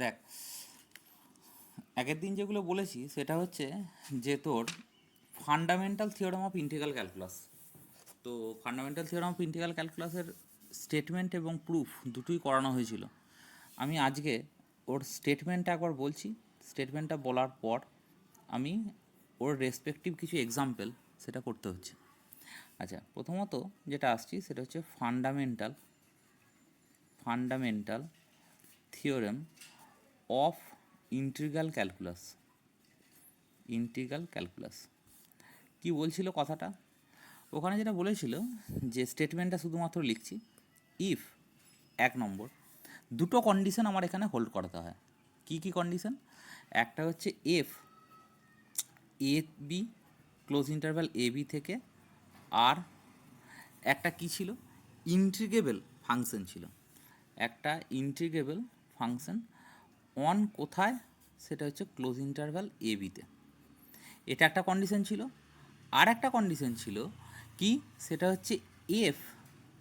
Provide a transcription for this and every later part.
দেখ, আগের দিন যেগুলো বলেছি সেটা হচ্ছে যে তোর fundamental theorem of integral calculus. তো ফান্ডামেন্টাল থিওরেম অফ ইন্টিগ্রাল ক্যালকুলাসের স্টেটমেন্ট এবং প্রুফ দুটোই করানো হয়েছিল। আমি আজকে ওর স্টেটমেন্টটা একবার বলছি, স্টেটমেন্টটা বলার পর আমি ওর রেসপেক্টিভ কিছু এক্সাম্পল সেটা করতে হচ্ছে। আচ্ছা, প্রথমত যেটা আসছি সেটা হচ্ছে fundamental theorem of integral calculus. কি বলছিল কথাটা? ওখানে যেটা বলেছিল যে স্টেটমেন্টটা শুধুমাত্র লিখছি, ইফ 1 নম্বর দুটো কন্ডিশন আমার এখানে হোল্ড করাতে হয়। কি কি কন্ডিশন? একটা হচ্ছে F A B close interval A B থেকে, আর একটা কি ছিল, ইন্টিগ্রেবল ফাংশন ছিল, একটা ইন্টিগ্রেবল ফাংশন অন কোথায়, সেটা হচ্ছে ক্লোজ ইন্টারভ্যাল এ বিতে। এটা একটা কন্ডিশন ছিল। আর একটা কন্ডিশন ছিল কি, সেটা হচ্ছে এফ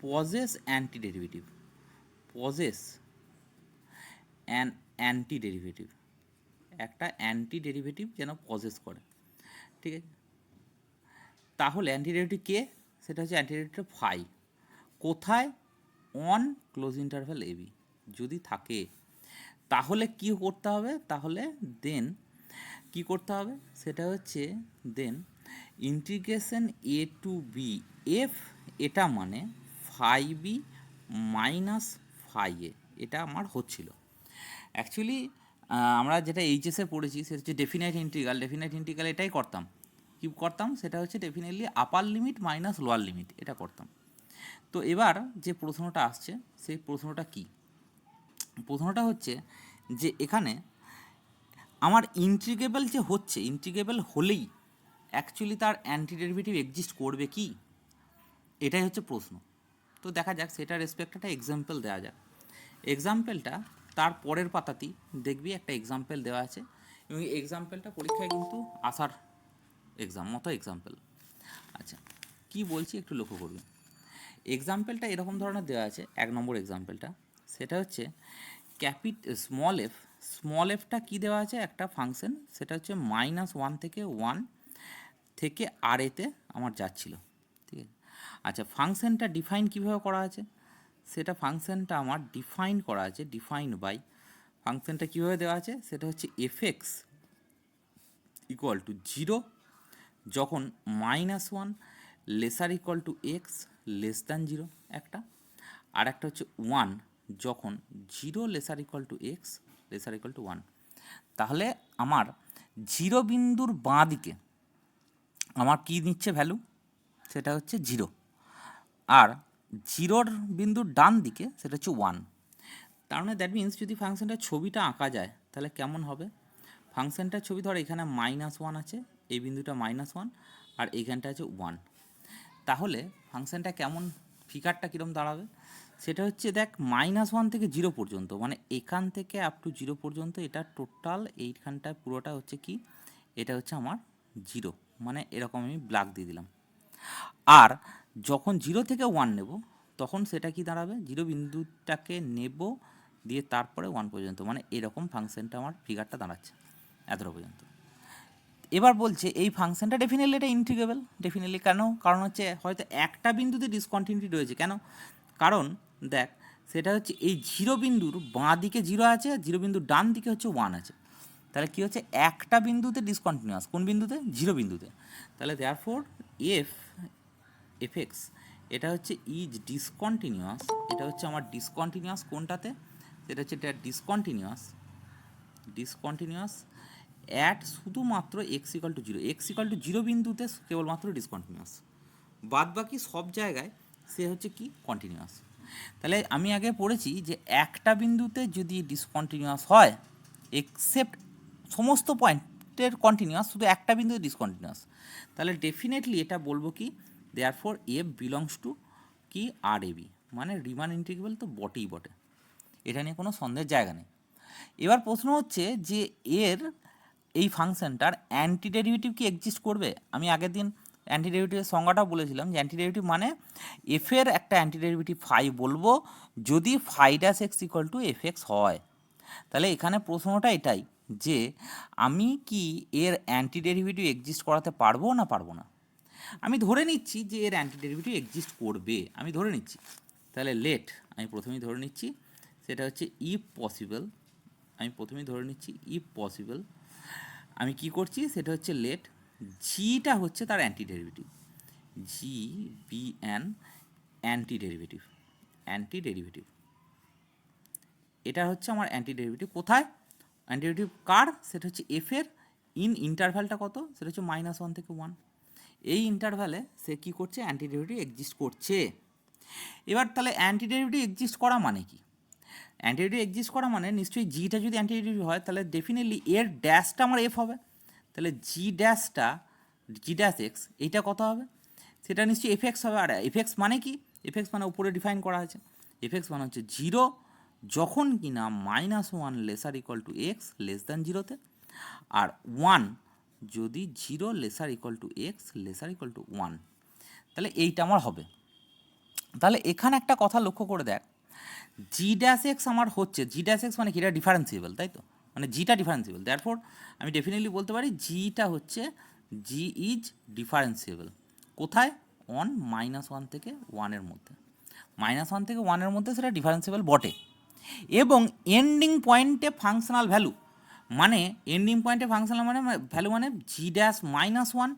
পজেস অ্যান্টি ডেরিভেটিভ, একটা অ্যান্টি ডেরিভেটিভ যেন পজেস করে। ঠিক আছে, তাহলে অ্যান্টি ডেরিভেটিভ কে? সেটা হচ্ছে অ্যান্টি ডেরিভেটিভ ফাই। কোথায়? On close interval A B যদি থাকে, তাহলে কি করতে হবে? তাহলে দেন কি করতে হবে সেটা হচ্ছে দেন ইন্টিগ্রেশন এ টু বি এফ, এটা মানে ফাই বি মাইনাস ফাই এ, এটা আমার হচ্ছিল। অ্যাকচুয়ালি আমরা যেটা এইচএসে পড়েছি সেটা হচ্ছে ডেফিনাইট ইন্টিগ্রাল এটাই করতাম। কী করতাম? সেটা হচ্ছে ডেফিনেটলি আপার লিমিট মাইনাস লোয়ার লিমিট, এটা করতাম। তো এবার যে প্রশ্নটা আসছে সেই প্রশ্নটা কি? প্রশ্নটা হচ্ছে যে এখানে আমার ইন্টিগ্রেবল যে হচ্ছে, ইন্টিগ্রেবল হলেই অ্যাকচুয়ালি তার অ্যান্টি ডেরিভেটিভ এক্সিস্ট করবে কি, এটাই হচ্ছে প্রশ্ন। তো দেখা যাক সেটা রেসপেক্ট একটা এক্সাম্পল দেওয়া যাক। এক্সাম্পলটা তার পরের পাতাতেই দেখবি একটা এক্সাম্পল দেওয়া আছে, এবং এক্সাম্পলটা পরীক্ষায় কিন্তু আসার এক্সাম্পল। আচ্ছা, কি বলছি একটু লক্ষ্য করবে। এক্সাম্পলটা এরকম ধরনের দেওয়া আছে, 1 নম্বর এক্সাম্পলটা, সেটা হচ্ছে স্মল এফটা কী দেওয়া আছে? একটা ফাংশন, সেটা হচ্ছে -1 থেকে 1 থেকে আর এতে আমার যাচ্ছিল। ঠিক আছে, আচ্ছা ফাংশনটা ডিফাইন কীভাবে করা আছে? সেটা ফাংশনটা আমার ডিফাইন করা আছে, ডিফাইন বাই ফাংশনটা কীভাবে দেওয়া আছে? সেটা হচ্ছে এফএক্স ইকুয়াল টু 0 যখন -1 lesser equal to x less than 0 একটা, আর একটা হচ্ছে 1 যখন 0 lesser equal to x lesser equal to 1। তাহলে আমার 0 বিন্দুর বাঁ দিকে আমার কী নিচ্ছে ভ্যালু? সেটা হচ্ছে 0, আর 0 বিন্দুর ডান দিকে সেটা হচ্ছে 1। তার মানে দ্যাট মিনস যদি ফাংশনটার ছবিটা আঁকা যায় তাহলে কেমন হবে? ফাংশনটার ছবি ধর এখানে -1 আছে, এই বিন্দুটা -1, আর এইখানটা আছে 1। তাহলে ফাংশনটা কেমন, ফিগারটা কীরকম দাঁড়াবে? সেটা হচ্ছে দেখ, -1 থেকে 0 পর্যন্ত, মানে এখান থেকে আপ টু 0 পর্যন্ত, এটা টোটাল এইখানটায় পুরোটা হচ্ছে কি, এটা হচ্ছে আমার 0, মানে এরকম আমি ব্ল্যাক দিয়ে দিলাম। আর যখন 0 থেকে 1 নেব তখন সেটা কি দাঁড়াবে? 0 বিন্দুটাকে নেব, দিয়ে তারপরে 1 পর্যন্ত, মানে এরকম ফাংশনটা আমার ফিগারটা দাঁড়াচ্ছে এতটা পর্যন্ত। এবার বলছে এই ফাংশনটা ডেফিনেটলি এটা ইন্টিগ্রেবল। ডেফিনেটলি কেন? কারণ হচ্ছে হয়তো একটা বিন্দুতে ডিসকন্টিনিউটি রয়েছে। কেন? কারণ দেখ, সেটা হচ্ছে এই 0 বিন্দুর বাঁ দিকে 0 আছে, 0 বিন্দুর ডান দিকে হচ্ছে 1 আছে। তাহলে কী হচ্ছে? একটা বিন্দুতে ডিসকন্টিনিউয়াস। কোন বিন্দুতে? 0 বিন্দুতে। তাহলে দেয়ারফর এফএক্স এটা হচ্ছে ইজ ডিসকন্টিনিউয়াস, এটা হচ্ছে আমার ডিসকন্টিনিউয়াস কোনটাতে? সেটা হচ্ছে এটা ডিসকন্টিনিউয়াস অ্যাট শুধুমাত্র x equal to 0, x equal to 0 বিন্দুতে কেবলমাত্র ডিসকন্টিনিউয়াস, বাদ বাকি সব জায়গায় সে হচ্ছে কি, কন্টিনিউয়াস। তাহলে আমি আগে পড়েছি যে একটা বিন্দুতে যদি ডিসকন্টিনিউয়াস হয়, এক্সেপ্ট সমস্ত পয়েন্টের কন্টিনিউয়াস, শুধু একটা বিন্দুতে ডিসকন্টিনিউয়াস, তাহলে ডেফিনেটলি এটা বলবো কি, দেয়ারফর এফ বিলংস টু কি, আর এ বি, মানে রিমান ইন্টিগ্রেবল তো বটেই বটে, এটা নিয়ে কোনো সন্দেহের জায়গা নেই। এবার প্রশ্ন হচ্ছে যে এর এই ফাংশনটার অ্যান্টি ডেরিভেটিভ কি এক্সিস্ট করবে? আমি আগের দিন অ্যান্টি ডেরিভেটিভের সংজ্ঞাটাও বলেছিলাম যে অ্যান্টি ডেরিভেটিভ মানে এফের একটা অ্যান্টি ডেরিভেটিভ ফাই বলবো যদি phi dash x equal to F X হয়। তাহলে এখানে প্রশ্নটা এটাই যে আমি কি এর অ্যান্টি ডেরিভেটিভ এক্সিস্ট করাতে পারবো না পারবো না। আমি ধরে নিচ্ছি যে এর অ্যান্টি ডেরিভেটিভ এক্সিস্ট করবে, আমি ধরে নিচ্ছি। তাহলে লেট আমি প্রথমেই ধরে নিচ্ছি সেটা হচ্ছে ইফ পসিবল, আমি প্রথমেই ধরে নিচ্ছি ইফ পসিবল। আমি কি করছি সেটা হচ্ছে লেট জিটা হচ্ছে তার antiderivative, G be an anti derivative, anti derivative এটা হচ্ছে আমার অ্যান্টি ডেরিভেটিভ। কোথায় অ্যান্টি ডেরিভেটিভ কার, সেটা হচ্ছে এফ এর ইন ইন্টারভ্যালটা কত, সেটা হচ্ছে -1 থেকে 1। এই ইন্টারভ্যালে সে কী করছে, অ্যান্টি ডেরিভেটিভ এক্সিস্ট করছে। এবার তাহলে অ্যান্টি ডেরিভেটিভ এক্সিস্ট করা মানে কি, অ্যান্টি ডেরিভেটিভ এক্সিস্ট করা মানে নিশ্চয়ই জিটা যদি অ্যান্টি ডেরিভেটিভ হয় তাহলে ডেফিনেটলি এর ড্যাশটা আমার এফ হবে। তাহলে জি ড্যাশটা, জি ড্যাশ এক্স এইটা কত হবে, সেটা নিশ্চয়ই এফ এক্স হবে। আর এফ এক্স মানে কি, এফ এক্স মানে উপরে ডিফাইন করা আছে, এফ এক্স মানে হচ্ছে 0 যখন কি না -1 lesser equal to x less than 0-তে, আর 1 যদি 0 lesser equal to x lesser equal to 1, তাহলে এইটা আমার হবে। তাহলে এখানে একটা কথা লক্ষ্য করে দেখ, জি ড্যাশ এক্স আমার হচ্ছে, জি ড্যাশ এক্স মানে কি, এটা ডিফারেন্সিয়েবল, তাই তো, মানে জিটা ডিফারেন্সিয়েবল, দ্যারফোর আমি ডেফিনেটলি বলতে পারি জিটা হচ্ছে, জি ইজ ডিফারেন্সিয়েবল। কোথায়, অন -1 থেকে 1-এর মধ্যে, -1 থেকে 1-এর মধ্যে সেটা ডিফারেন্সিয়েবল বটে। এবং এন্ডিং পয়েন্টে ফাংশনাল ভ্যালু মানে, এন্ডিং পয়েন্টে ফাংশনাল মানে ভ্যালু মানে জি ড্যাশ -1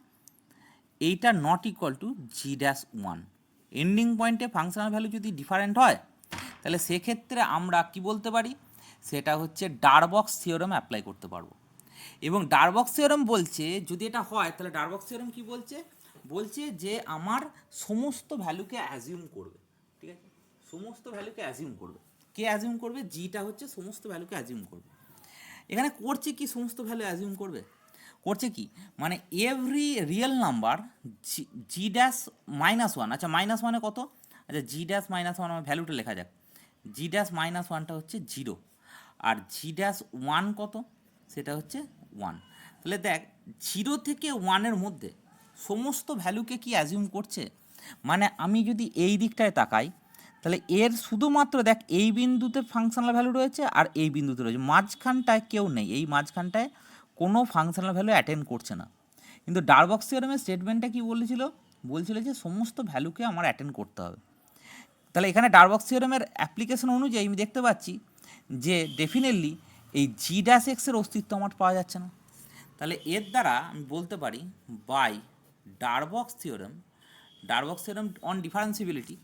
এইটা not equal two G dash 1। Ending পয়েন্টে ফাংশনাল ভ্যালু যদি ডিফারেন্ট হয় তাহলে সেক্ষেত্রে আমরা কি বলতে পারি, সেটা হচ্ছে ডারবক্স থিওরেম অ্যাপ্লাই করতে পারবো। এবং ডারবক্স থিওরেম বলছে যদি এটা হয় তাহলে ডারবক্স থিওরেম কি বলছে, বলছে যে আমার সমস্ত ভ্যালুকে অ্যাজিউম করবে, ঠিক আছে, সমস্ত ভ্যালুকে অ্যাজিউম করবে। কে অ্যাজিউম করবে, জিটা হচ্ছে সমস্ত ভ্যালুকে অ্যাজিউম করবে। এখানে করছে কি, সমস্ত ভ্যালু অ্যাজিউম করবে, করছে কি মানে এভরি রিয়েল নাম্বার জি ড্যাশ -1, আচ্ছা -1 কত, আচ্ছা জি ড্যাশ -1 আমার ভ্যালুটা লেখা যাক, জি ড্যাশ -1টা হচ্ছে 0, আর জি ড্যাশ 1 কত, সেটা হচ্ছে 1। তাহলে দেখ 0 থেকে 1-এর মধ্যে সমস্ত ভ্যালুকে কি অ্যাজিউম করছে, মানে আমি যদি এই দিকটায় তাকাই তাহলে এর শুধুমাত্র দেখ এই বিন্দুতে ফাংশনাল ভ্যালু রয়েছে আর এই বিন্দুতে রয়েছে, মাঝখানটায় কেউ নেই, এই মাঝখানটায় কোনো ফাংশনাল ভ্যালু অ্যাটেন্ড করছে না। কিন্তু ডারবক্স থিওরেমের স্টেটমেন্টটা কি বলেছিল, বলছিল যে সমস্ত ভ্যালুকে আমার অ্যাটেন্ড করতে হবে। তাহলে এখানে ডারবক্স থিওরেমের অ্যাপ্লিকেশন অনুযায়ী আমি দেখতে পাচ্ছি যে ডেফিনেটলি এই জি ড্যাশ এক্সের অস্তিত্ব আমার পাওয়া যাচ্ছে না। তাহলে এর দ্বারা আমি বলতে পারি by Darboux theorem, Darboux theorem on differentiability,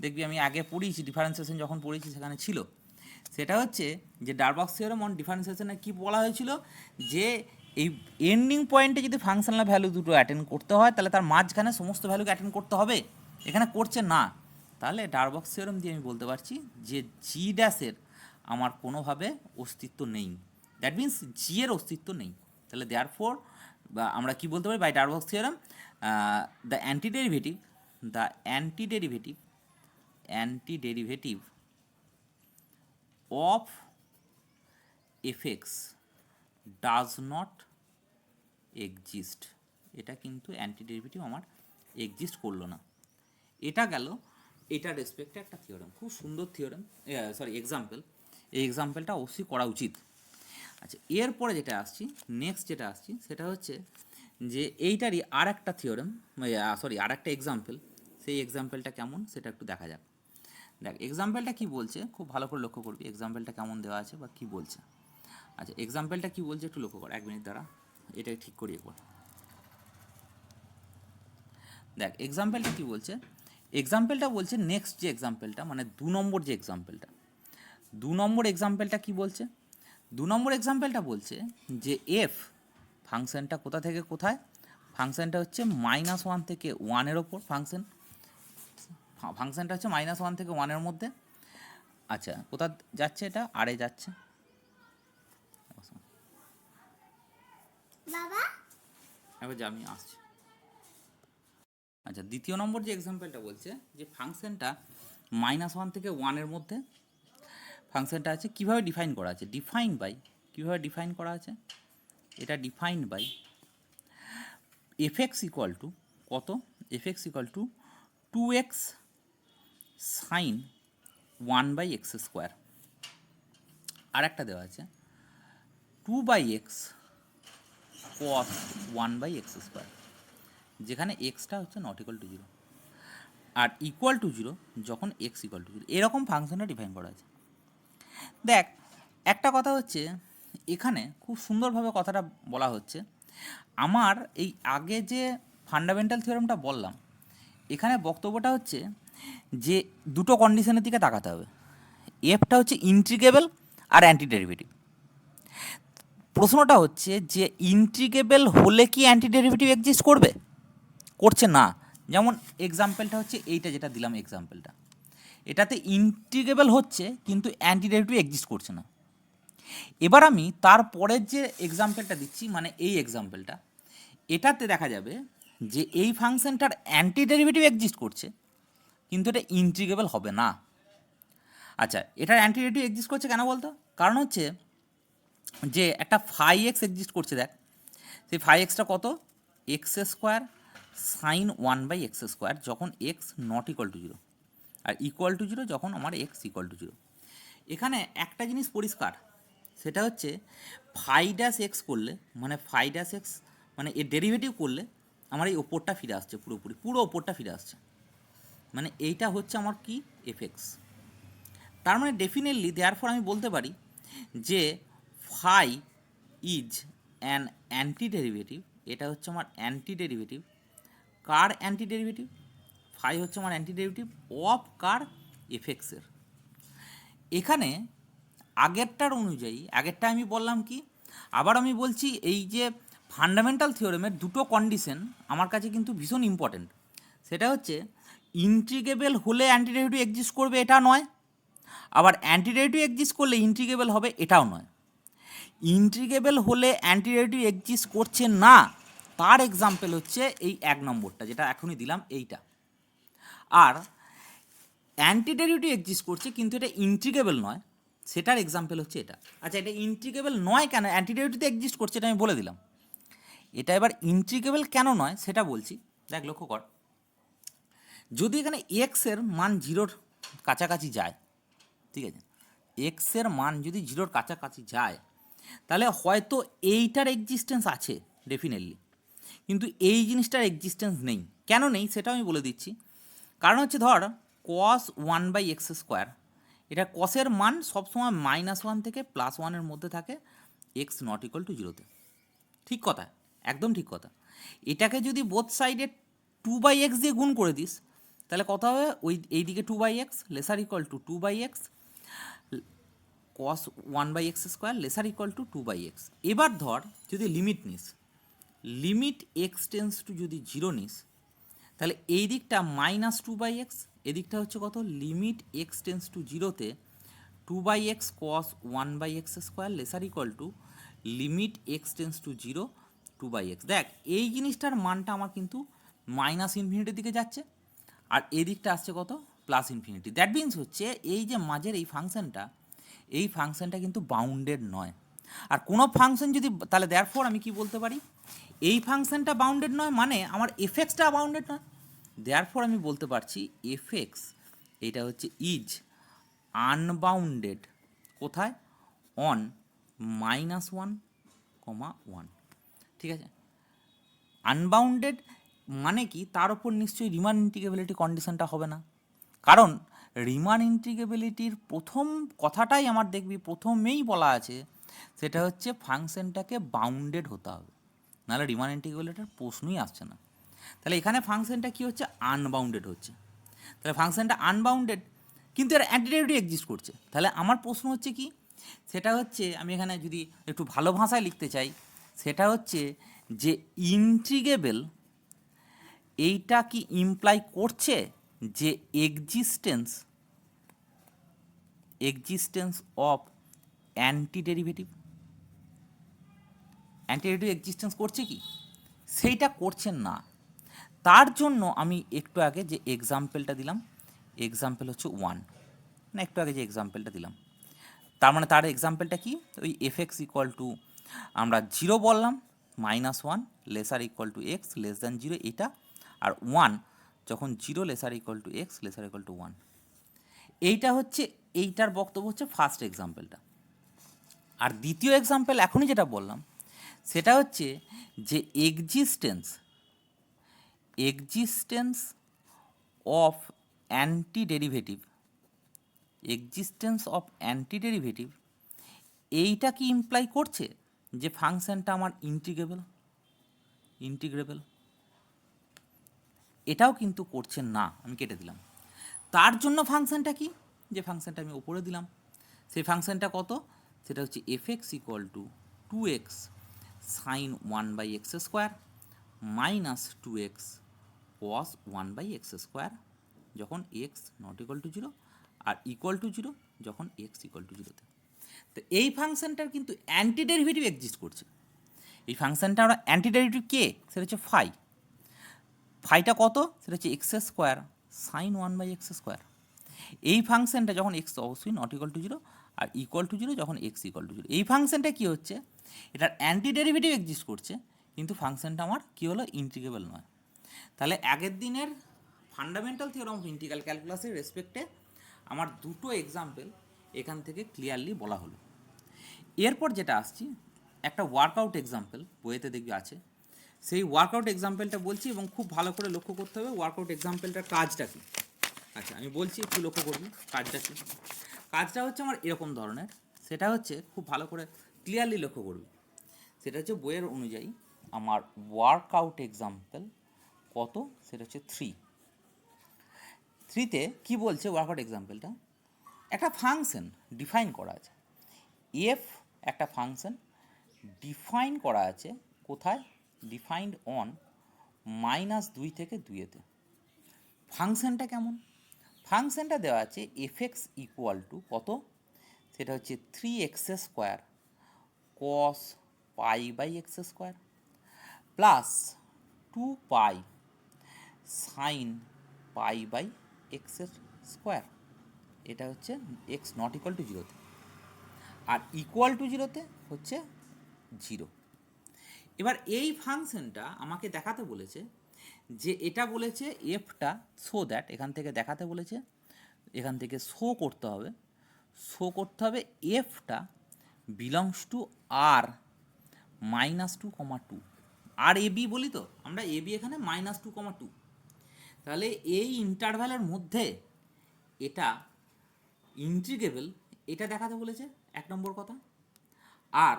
দেখবি আমি আগে পড়িয়েছি, ডিফারেন্সিয়েশন যখন পড়িয়েছি সেখানে ছিল, সেটা হচ্ছে যে ডারবক্স থিওরেম অন ডিফারেন্সিয়েশনে কী বলা হয়েছিল, যে এই এন্ডিং পয়েন্টে যদি ফাংশনাল ভ্যালু দুটো অ্যাটেন্ড করতে হয় তাহলে তার মাঝখানে সমস্ত ভ্যালুকে অ্যাটেন্ড করতে হবে, এখানে করছে না। তাহলে ডারবক্স থিওরেম দিয়ে আমি বলতে পারছি যে জি ড্যাশের আমার কোনোভাবে অস্তিত্ব নেই, দ্যাট মিন্স জি এর অস্তিত্ব নেই। তাহলে দেয়ারফোর বা আমরা কি বলতে পারি by Darboux theorem, the anti derivative, the anti derivative, anti derivative of fx does not exist, এটা কিন্তু অ্যান্টি ডেরিভেটিভ আমার এক্সিস্ট করলো না। এটা গেল এটার রেসপেক্টে একটা থিওরেম, খুব সুন্দর থিওরেম, সরি এক্সাম্পল, এই এক্সাম্পলটা অবশ্যই করা উচিত। আচ্ছা এরপরে যেটা আসছি, নেক্সট যেটা আসছি সেটা হচ্ছে যে এইটারই আর একটা থিওরেম, সরি আর একটা এক্সাম্পল, সেই এক্সাম্পলটা কেমন সেটা একটু দেখা যাক। দেখ এক্সাম্পলটা কী বলছে খুব ভালো করে লক্ষ্য করবি, এক্সাম্পলটা কেমন দেওয়া আছে বা কী বলছে। আচ্ছা এক্সাম্পলটা কী বলছে একটু লক্ষ্য কর, 1 মিনিট দ্বারা এটাই ঠিক করি একবার। দেখ এক্সাম্পলটা কী বলছে, এক্সাম্পলটা বলছে নেক্সট যে এক্সাম্পলটা মানে 2 নম্বর যে এক্সাম্পলটা, 2 নম্বর এক্সাম্পলটা কী বলছে, 2 নম্বর এক্সাম্পলটা বলছে যে এফ ফাংশনটা কোথা থেকে কোথায়, ফাংশনটা হচ্ছে -1 থেকে 1-এর ওপর, ফাংশনটা হচ্ছে -1 থেকে 1-এর মধ্যে। আচ্ছা কোথা যাচ্ছে, এটা আরে যাচ্ছে, বাবা এবার যা আমি আসছি। আচ্ছা দ্বিতীয় নম্বর যে এক্সাম্পলটা বলছে যে ফাংশনটা -1 থেকে 1-এর মধ্যে ফাংশনটা আছে, কীভাবে ডিফাইন করা আছে, ডিফাইন বাই, কীভাবে ডিফাইন করা আছে, এটা define by fx equal to কত, fx equal to 2x sine 1/x², আর একটা দেওয়া আছে 2/x cos 1/x স্কোয়ার, যেখানে এক্সটা হচ্ছে নট ইকুয়াল টু জিরো আর ইকুয়াল টু জিরো যখন এক্স ইকুয়াল টু জিরো, এরকম ফাংশনটা ডিফাইন করা আছে। দেখ, একটা কথা হচ্ছে এখানে খুব সুন্দরভাবে কথাটা বলা হচ্ছে, আমার এই আগে যে ফান্ডামেন্টাল থিওরেমটা বললাম, এখানে বক্তব্যটা হচ্ছে যে দুটো কন্ডিশনের দিকে তাকাতে হবে। এফটা হচ্ছে ইন্টিগ্রেবল আর অ্যান্টি ডেরিভেটিভ। প্রশ্নটা হচ্ছে যে ইন্টিগ্রেবল হলে কি অ্যান্টি ডেরিভেটিভ এক্সিস্ট করবে? করছে না। যেমন এক্সাম্পলটা হচ্ছে এইটা যেটা দিলাম এক্সাম্পলটা, এটাতে ইন্টিগ্রেবল হচ্ছে কিন্তু অ্যান্টি ডেরিভেটিভ এক্সিস্ট করছে না। এবার আমি তারপরের যে এক্সাম্পলটা দিচ্ছি, মানে এই এক্সাম্পলটা, এটাতে দেখা যাবে যে এই ফাংশনটার অ্যান্টি ডেরিভেটিভ এক্সিস্ট করছে কিন্তু এটা ইন্টিগ্রেবল হবে না। আচ্ছা, এটার অ্যান্টি ডেরিভেটিভ এক্সিস্ট করছে কেন বলতো? কারণ হচ্ছে যে একটা ফাই এক্স এক্সিস্ট করছে, দেখ সেই ফাই এক্সটা কত, x square sine 1/x square যখন x not equal to zero, আর ইকুয়াল টু জিরো যখন আমার এক্স ইকুয়াল টু জিরো। এখানে একটা জিনিস পরিষ্কার, সেটা হচ্ছে ফাই ড্যাশ এক্স করলে, মানে ফাই ড্যাশ এক্স মানে এর ডেরিভেটিভ করলে আমার এই ওপরটা ফিরে আসছে, পুরো ওপরটা ফিরে আসছে, মানে এইটা হচ্ছে আমার কি এফএক্স। তার মানে ডেফিনেটলি দেয়ারফর আমি বলতে পারি যে phi is an anti derivative. এটা হচ্ছে আমার অ্যান্টি ডেরিভেটিভ। কার অ্যান্টি ডেরিভেটিভ? ফাই হচ্ছে আমার অ্যান্টি ডেরিভেটিভ অফ কার, এফএক্সের। এখানে আগেরটার অনুযায়ী, আগেরটা আমি বললাম কি, আবার আমি বলছি এই যে ফান্ডামেন্টাল থিওরেমের দুটো কন্ডিশন আমার কাছে কিন্তু ভীষণ ইম্পর্টেন্ট। সেটা হচ্ছে ইন্টিগ্রেবল হলে অ্যান্টি ডেরিভেটিভ এক্সিস্ট করবে এটা নয়, আবার অ্যান্টি ডেরিভেটিভ এক্সিস্ট করলে ইন্টিগ্রেবল হবে এটাও নয়। ইন্টিগ্রেবল হলে অ্যান্টি ডেরিভেটিভ এক্সিস্ট করছে না, তার এক্সাম্পল হচ্ছে এই এক নম্বরটা যেটা এখনই দিলাম এইটা। আর অ্যান্টি ডেরিভেটিভ এক্সিস্ট করছে কিন্তু এটা ইন্টিগ্রেবল নয়, সেটার এক্সাম্পল হচ্ছে এটা। আচ্ছা, এটা ইন্টিগ্রেবল নয় কেন? অ্যান্টি ডেরিভেটিভ এক্সিস্ট করছে এটা আমি বলে দিলাম। এটা এবার ইন্টিগ্রেবল কেন নয় সেটা বলছি। দেখ, লক্ষ্য কর, যদি এখানে এক্সের মান জিরোর কাছাকাছি যায়, ঠিক আছে, এক্সের মান যদি জিরোর কাছাকাছি যায় তাহলে হয়তো এইটার এক্সিস্টেন্স আছে ডেফিনেটলি, কিন্তু এই জিনিসটার এক্সিস্টেন্স নেই। কেন নেই সেটা আমি বলে দিচ্ছি। কারণ হচ্ছে ধর cos 1/x স্কোয়ার, এটা কসের মান সবসময় -1 থেকে +1 মধ্যে থাকে, এক্স নট ইকুয়াল টু জিরোতে। ঠিক কথা, একদম ঠিক কথা। এটাকে যদি বোথ সাইডে 2/x দিয়ে গুণ করে দিস তাহলে কত হবে, ওই এইদিকে 2/x laser equal two 2/x cos 1/x square laser equal two 2/x। এবার ধর যদি লিমিট নিস, লিমিট এক্স টেন্স টু যদি জিরো নিস, তাহলে এই দিকটা -2/x, এদিকটা হচ্ছে কত, লিমিট এক্স টেন্স টু জিরোতে 2/x cos 1/x square laser equal to limit x tends two zero 2/x। দেখ, এই জিনিসটার মানটা আমার কিন্তু -ইনফিনিটির দিকে যাচ্ছে, আর এদিকটা আসছে কত, +ইনফিনিটি। দ্যাট মিনস হচ্ছে এই যে মাঝের এই ফাংশনটা, এই ফাংশনটা কিন্তু বাউন্ডেড নয়। আর কোনো ফাংশন যদি, তাহলে দেয়ারফর আমি কি বলতে পারি, এই ফাংশনটা বাউন্ডেড নয় মানে আমার এফএক্সটা বাউন্ডেড নয়। দেয়ারফর আমি বলতে পারছি এফএক্স এটা হচ্ছে ইজ আনবাউন্ডেড। কোথায়? অন -1, 1। ঠিক আছে, আনবাউন্ডেড মানে কি, তার উপর নিশ্চয়ই রিমান ইন্টিগ্রেবিলিটি কন্ডিশনটা হবে না। কারণ রিমান ইন্টিগ্রেবিলিটির প্রথম কথাটাই আমার দেখবি প্রথমেই বলা আছে, সেটা হচ্ছে ফাংশনটাকে বাউন্ডেড হতে হবে, নাহলে রিমান ইন্টিগ্রেবিলিটির প্রশ্নই আসছে না। তাহলে এখানে ফাংশনটা কি হচ্ছে, আনবাউন্ডেড হচ্ছে। তাহলে ফাংশনটা আনবাউন্ডেড কিন্তু এর অ্যান্টিডেরিভেটিভ এক্সিস্ট করছে। তাহলে আমার প্রশ্ন হচ্ছে কি, সেটা হচ্ছে আমি এখানে যদি একটু ভালো ভাষায় লিখতে চাই, সেটা হচ্ছে যে ইন্টিগ্রেবল এইটা কি ইমপ্লাই করছে যে existence of anti derivative existence করছে কি, সেইটা করছে না। তার জন্য আমি একটু আগে যে এক্সাম্পলটা দিলাম, এক্সাম্পল হচ্ছে 1, না একটু আগে যে এক্সাম্পলটা দিলাম, তার মানে তার এক্সাম্পলটা কি, ওই এফএক্স ইকুয়াল টু আমরা 0 বললাম, -1 lesser equal to x less than 0 এটা, আর 1 যখন 0 lesser equal to x lesser equal to 1। এইটা হচ্ছে, এইটার বক্তব্য হচ্ছে ফার্স্ট এক্সাম্পলটা। আর দ্বিতীয় এক্সাম্পল এখনই যেটা বললাম সেটা হচ্ছে যে এক্সিস্টেন্স অফ অ্যান্টি ডেরিভেটিভ এইটা কি ইমপ্লাই করছে যে ফাংশনটা আমার ইন্টিগ্রেবল? এটাও কিন্তু করছে না, আমি কেটে দিলাম। তার জন্য ফাংশনটা কি, যে ফাংশনটা আমি উপরে দিলাম সেই ফাংশনটা কত, সেটা হচ্ছে F X equal to 2x sine 1/x² minus 2x cos 1/x² যখন এক্স নট ইকুয়াল টু 0 আর ইকুয়াল টু 0 যখন এক্স ইকুয়াল টু 0তে। তো এই ফাংশনটার কিন্তু অ্যান্টি ডেরিভেটিভ এক্সিস্ট করছে। এই ফাংশনটা আমরা অ্যান্টি ডেরিভেটিভ কে, সেটা হচ্ছে ফাইটা কত, সেটা হচ্ছে x² সাইন 1/x²। এই ফাংশনটা যখন এক্স অবশ্যই নট ইকুয়াল টু 0 আর ইকুয়াল টু 0 যখন এক্স ইকুয়াল টু 0, এই ফাংশনটা কী হচ্ছে, এটার অ্যান্টি ডেরিভেটিভ এক্সিস্ট করছে কিন্তু ফাংশনটা আমার কী হলো, ইন্টিগ্রেবল নয়। তাহলে আগের দিনের ফান্ডামেন্টাল থিওরাম অফ ইন্টিগ্রাল ক্যালকুলাসের রেসপেক্টে আমার দুটো এক্সাম্পল এখান থেকে ক্লিয়ারলি বলা হলো। এরপর যেটা আসছি, একটা ওয়ার্কআউট এক্সাম্পল বইয়েতে দেখবি আছে, সেই ওয়ার্কআউট এক্সাম্পলটা বলছি এবং খুব ভালো করে লক্ষ্য করতে হবে ওয়ার্কআউট এক্সাম্পলটার কাজটা কী। আচ্ছা, আমি বলছি একটু লক্ষ্য করবি কাজটা কী। কাজটা হচ্ছে আমার এরকম ধরনের, সেটা হচ্ছে খুব ভালো করে ক্লিয়ারলি লক্ষ্য করবি। সেটা হচ্ছে বইয়ের অনুযায়ী আমার ওয়ার্কআউট এক্সাম্পল কত, সেটা হচ্ছে 3তে কী বলছে ওয়ার্কআউট এক্সাম্পলটা, একটা ফাংশন ডিফাইন করা আছে, এফ একটা ফাংশন ডিফাইন করা আছে কোথায়, ডিফাইন্ড অন -2 থেকে 2-তে। ফাংশনটা কেমন, ফাংশনটা দেওয়া আছে fx ইকুয়াল টু কত, সেটা হচ্ছে 3x² cos π/x² plus 2π sin π/x²। এটা হচ্ছে x নট ইকুয়াল টু 0তে, আর ইকুয়াল টু 0তে হচ্ছে 0। এবার এই ফাংশনটা আমাকে দেখাতে বলেছে যে এটা বলেছে এফটা শো দ্যাট, এখান থেকে দেখাতে বলেছে, এখান থেকে শো করতে হবে এফটা বিলংস টু আর -2, আর এ বি বলি তো আমরা, এ বি এখানে -2, তাহলে এই ইন্টারভ্যালের মধ্যে এটা ইন্টিগ্রেবল, এটা দেখাতে বলেছে এক নম্বর কথা। আর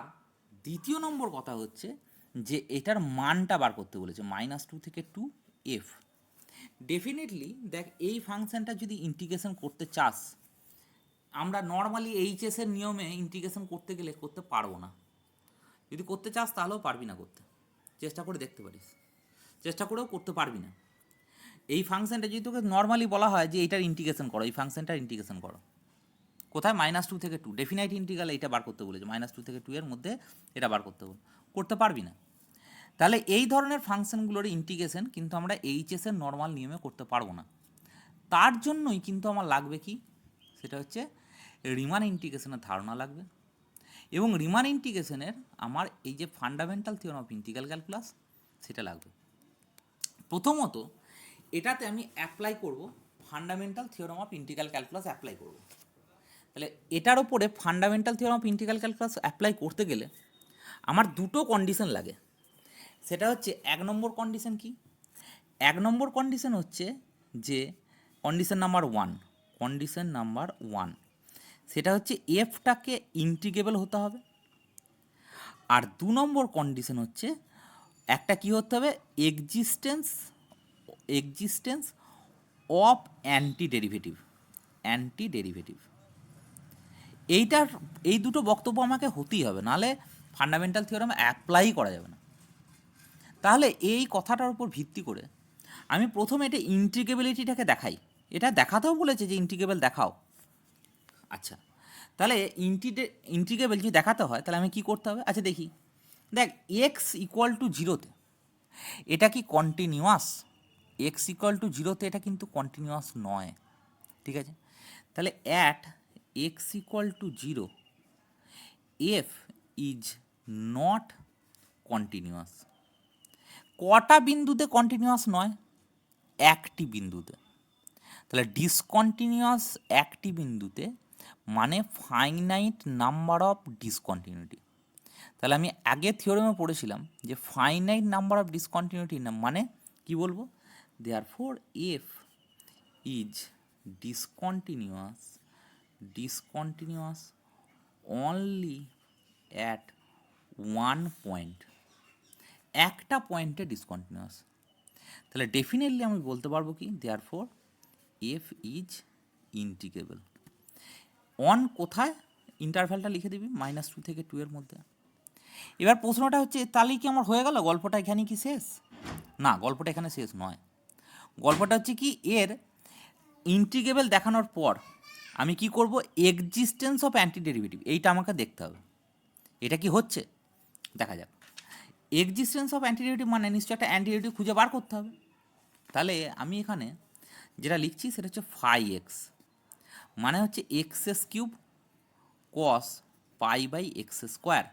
দ্বিতীয় নম্বর কথা হচ্ছে যে এটার মানটা বার করতে বলেছে -2 থেকে 2 এফ। ডেফিনেটলি দেখ, এই ফাংশনটা যদি ইন্টিগ্রেশন করতে চাস, আমরা নর্মালি এইচএসের নিয়মে ইন্টিগ্রেশন করতে গেলে করতে পারবো না। যদি করতে চাস তাহলেও পারবি না করতে, চেষ্টা করে দেখতে পারিস, চেষ্টা করেও করতে পারবি না। এই ফাংশনটা যদি তোকে নর্মালি বলা হয় যে এইটার ইন্টিগ্রেশন করো, এই ফাংশনটার ইন্টিগ্রেশন করো কোথায়, -2 থেকে 2, ডেফিনাইট ইন্টিগ্রাল এটা বার করতে বলেছে, -2 থেকে 2 এর মধ্যে এটা বার করতে পারবি না। তাহলে এই ধরনের ফাংশনগুলোর ইন্টিগ্রেশন কিন্তু আমরা এইচএসের নর্মাল নিয়মে করতে পারবো না। তার জন্যই কিন্তু আমার লাগবে কি, সেটা হচ্ছে রিমান ইন্টিগ্রেশনের ধারণা লাগবে, এবং রিমান ইন্টিগ্রেশনের আমার এই যে fundamental theorem of integral calculus সেটা লাগবে। প্রথমত এটাতে আমি অ্যাপ্লাই করব fundamental theorem of integral calculus apply করব। তাহলে এটার ওপরে fundamental theorem of integral calculus apply করতে গেলে আমার দুটো কন্ডিশন লাগে। সেটা হচ্ছে এক নম্বর কন্ডিশন কি, এক নম্বর কন্ডিশন হচ্ছে যে কন্ডিশন নাম্বার 1, সেটা হচ্ছে এফটাকে ইন্টিগ্রেবল হতে হবে। আর 2 নম্বর কন্ডিশন হচ্ছে একটা কি হতে হবে, এক্সিস্টেন্স অফ অ্যান্টি ডেরিভেটিভ। এই দুটো বক্তব্য আমাকে হতেই হবে, নাহলে ফান্ডামেন্টাল থিওরাম অ্যাপ্লাই করা যাবে না। তাহলে এই কথাটার উপর ভিত্তি করে আমি প্রথমে এটা ইন্টিগ্রেবিলিটিটাকে দেখাই, এটা দেখাতেও বলেছে যে ইন্টিগ্রেবল দেখাও। আচ্ছা, তাহলে ইন্টিগ্রেবল যদি দেখাতে হয় তাহলে আমি কি করতে হবে, আচ্ছা দেখি, দেখ এক্স ইকুয়াল টু 0তে এটা কি কন্টিনিউয়াস, এক্স ইকুয়াল টু 0তে এটা কিন্তু কন্টিনিউয়াস নয়, ঠিক আছে। তাহলে at x equal to 0 F is not continuous. কটা বিন্দুতে কন্টিনিউয়াস নয়, একটি বিন্দুতে। তাহলে ডিসকন্টিনিউয়াস একটি বিন্দুতে মানে ফাইনাইট নাম্বার অফ ডিসকন্টিনিউটি। তাহলে আমি আগে থিওরেমে পড়েছিলাম যে ফাইনাইট নাম্বার অফ ডিসকন্টিনিউটি না মানে কি বলবো, therefore F is discontinuous only at one point, একটা পয়েন্টে ডিসকন্টিনিউয়াস। তাহলে ডেফিনেটলি আমি বলতে পারবো কি, therefore F is integrable. On কোথায়, ইন্টারভ্যালটা লিখে দিবি -2 থেকে 2 এর মধ্যে। এবার প্রশ্নটা হচ্ছে তাহলে কি আমার হয়ে গেল, গল্পটা এখানে কি শেষ? না, গল্পটা এখানে শেষ নয়। গল্পটা হচ্ছে কি, এর ইন্টিগ্রেবল দেখানোর পর আমি কি করব, এক্সিস্টেন্স অফ অ্যান্টি ডেরিভেটিভ এইটা আমাকে দেখতে হবে। এটা কি হচ্ছে দেখা যাক। এক্সিস্টেন্স অফ অ্যান্টি ডেরিভেটিভ মানে নিশ্চয়ই একটা অ্যান্টি ডেরিভেটিভ খুঁজে বার করতে হবে। তাহলে আমি এখানে যেটা লিখছি সেটা হচ্ছে ফাই এক্স, মানে হচ্ছে x cube cos pi by x square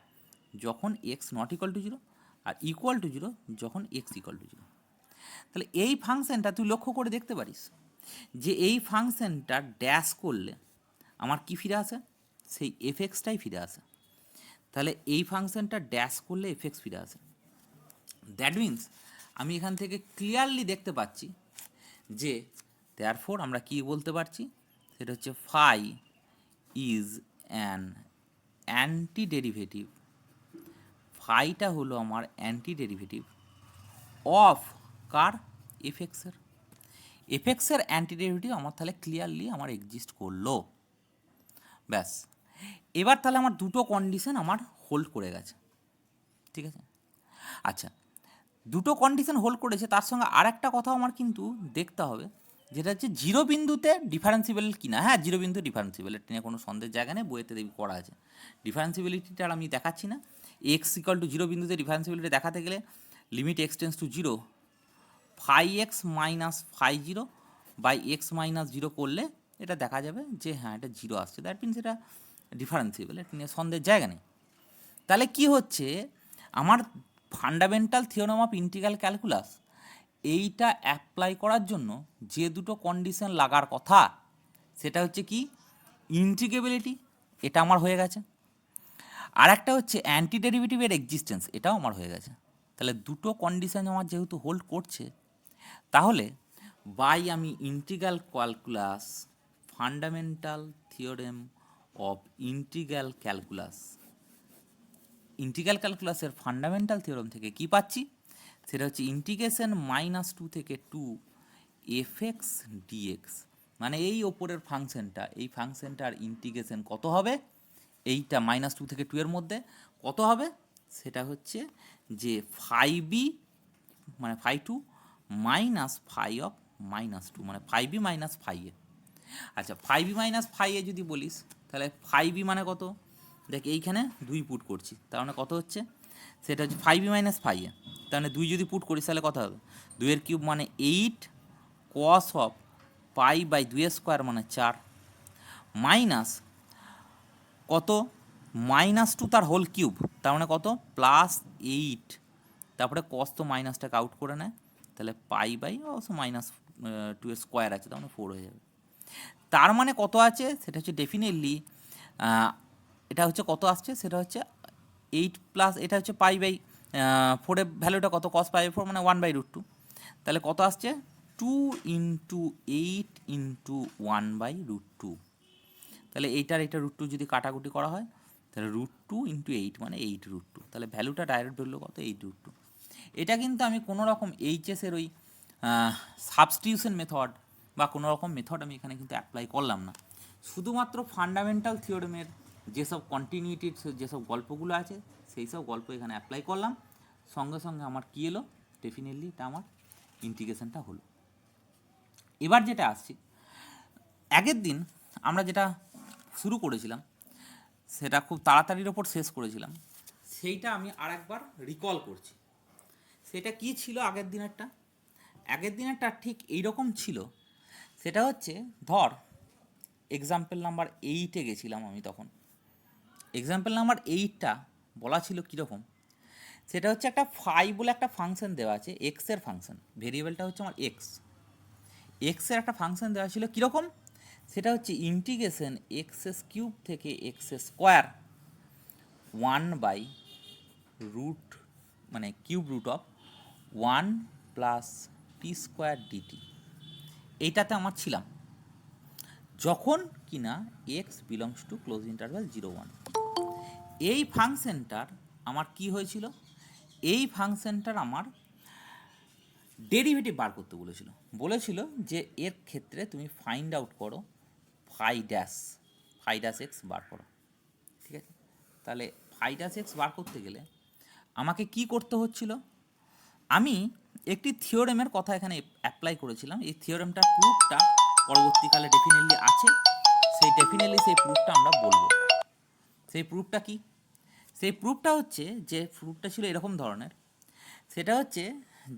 যখন এক্স নট ইকুয়াল টু 0 আর ইকুয়াল টু 0 যখন এক্স ইকুয়াল টু 0। তাহলে এই ফাংশনটা তুই লক্ষ্য করে দেখতে পারিস যে এই ফাংশনটা ড্যাশ করলে আমার কি ফিরে আসে, সেই এফএক্সটাই ফিরে আসে। তাহলে এই ফাংশনটা ড্যাশ করলে এফএক্স ফিরে আসে। দ্যাট মিন্স আমি এখান থেকে ক্লিয়ারলি দেখতে পাচ্ছি যে দেয়ারফর আমরা কি বলতে পারছি, সেটা হচ্ছে phi is an anti derivative. ফাইটা হলো আমার অ্যান্টি ডেরিভেটিভ অফ কার, এফএক্সের। এফএক্সের অ্যান্টি ডেরিভেটিভ আমার তাহলে ক্লিয়ারলি আমার এক্সিস্ট করলো। ব্যাস, এবার তাহলে আমার দুটো কন্ডিশন আমার হোল্ড করে গেছে, ঠিক আছে। আচ্ছা, দুটো কন্ডিশন হোল্ড করেছে, তার সঙ্গে আর একটা কথা আমার কিন্তু দেখতে হবে, যেটা হচ্ছে জিরো বিন্দুতে ডিফারেন্সিবল কিনা। হ্যাঁ, জিরো বিন্দু ডিফারেন্সিবল, এটা নিয়ে কোনো সন্দেহের জায়গা নেই, বইয়েতে দেখবি করা আছে। ডিফারেন্সিবিলিটিটা আমি দেখাচ্ছি না। এক্স ইকাল টু 0 বিন্দুতে ডিফারেন্সিবিলিটি দেখাতে গেলে limit x tends to 0 phi X minus phi 0 by X minus 0 করলে এটা দেখা যাবে যে হ্যাঁ এটা 0 আসছে। দ্যাট মিনস এটা ডিফারেন্সিবল, এটা নিয়ে সন্দেহের জায়গা নেই। তাহলে কি হচ্ছে, আমার fundamental theorem of integral calculus এইটা অ্যাপ্লাই করার জন্য যে দুটো কন্ডিশন লাগার কথা, সেটা হচ্ছে কি, ইন্টিগ্রেবিলিটি, এটা আমার হয়ে গেছে, আর একটা হচ্ছে অ্যান্টি ডেরিভেটিভের এক্সিস্টেন্স, এটাও আমার হয়ে গেছে। তাহলে দুটো কন্ডিশন আমার যেহেতু হোল্ড করছে, তাহলে বাই আমি integral calculus, fundamental theorem of integral ক্যালকুলাসের ফান্ডামেন্টাল থিওরেম থেকে কি পাচ্ছি, সেটা হচ্ছে ইন্টিগ্রেশন -2 থেকে 2 এফএক্স ডিএক্স, মানে এই ওপরের ফাংশনটা, এই ফাংশনটার ইন্টিগ্রেশন কত হবে, এইটা -2 থেকে 2 এর মধ্যে কত হবে, সেটা হচ্ছে যে ফাই বি মানে ফাই 2 মাইনাস ফাই অফ -2 মানে ফাই বি মাইনাস ফাই এ। আচ্ছা, ফাই বি মাইনাস ফাই এ যদি বলিস, তাহলে ফাই বি মানে কত, দেখ এইখানে 2 পুট করছি, তার মানে কত হচ্ছে, সেটা হচ্ছে ফাই বি মাইনাস ফাই এ। তার মানে 2 যদি পুট করিস তাহলে কত হবে, 2 এর কিউব মানে 8 cos of pi by 2 square মানে 4 মাইনাস কত, -2 তার হোল কিউব, তার মানে কত +8, তারপরে কস তো মাইনাসটাকে আউট করে নেয়, তাহলে পাই বাই অবশ্য -2 এর স্কোয়ার আছে, তার মানে 4 হয়ে যাবে। তার মানে কত আছে, সেটা হচ্ছে ডেফিনেটলি এটা হচ্ছে কত আসছে, সেটা হচ্ছে 8 প্লাস এটা হচ্ছে পাই বাই 4 এর ভ্যালুটা কত, কস পাই বাই 4 মানে 1/√2, তাহলে কত আসছে 2 × 8 × 1/√2। তাহলে এইটার এটা √2 যদি কাটাকুটি করা হয়, তাহলে √2 × 8 মানে 8√2, তাহলে ভ্যালুটা ডাইরেক্ট বেরোলো কত, 8√2। এটা কিন্তু আমি কোনো রকম এইচএসের ওই সাবস্টিটিউশন মেথড বা কোনো রকম মেথড আমি এখানে কিন্তু অ্যাপ্লাই করলাম না, শুধুমাত্র ফান্ডামেন্টাল থিওরেমের যেসব কন্টিনিউটির যেসব গল্পগুলো আছে সেই সব গল্প এখানে অ্যাপ্লাই করলাম, সঙ্গে সঙ্গে আমার কী এলো, ডেফিনেটলি এটা আমার ইন্টিগ্রেশনটা হলো। এবার যেটা আসছি, আগের দিন আমরা যেটা শুরু করেছিলাম সেটা খুব তাড়াতাড়ির ওপর শেষ করেছিলাম, সেইটা আমি আর একবার রিকল করছি। সেটা কি ছিল আগের দিনেরটা ঠিক এইরকম ছিল। সেটা হচ্ছে ধর এক্সাম্পল নাম্বার 8-এ গেছিলাম আমি, তখন এক্সাম্পল নাম্বার 8টা বলা ছিল কীরকম, সেটা হচ্ছে একটা ফাই বলে একটা ফাংশন দেওয়া আছে, এক্সের ফাংশন, ভেরিয়েবলটা হচ্ছে আমার এক্সের একটা ফাংশন দেওয়া ছিল কীরকম, সেটা হচ্ছে ইন্টিগ্রেশন এক্স কিউব থেকে এক্স স্কোয়ার 1/রুট মানে cube root of 1 plus T square DT. এইটাতে আমার ছিলাম যখন কিনা X belongs to close interval 0-1। এই ফাংশনটার আমার কি হয়েছিল, এই ফাংশনটার আমার ডেরিভেটিভ বার করতে বলেছিল যে এর ক্ষেত্রে তুমি ফাইন্ড আউট করো ফাই ড্যাশ এক্স বার করো। ঠিক আছে, তাহলে ফাই ড্যাশ এক্স বার করতে গেলে আমাকে কি করতে হচ্ছিল, আমি একটি থিওরেমের কথা এখানে অ্যাপ্লাই করেছিলাম। এই থিওরেমটার প্রুফটা পরবর্তীকালে ডেফিনেটলি আছে, সেই প্রুফটা আমরা বলবো। সেই প্রুফটা কি, সেই প্রুফটা হচ্ছে যে প্রুফটা ছিল এরকম ধরনের। সেটা হচ্ছে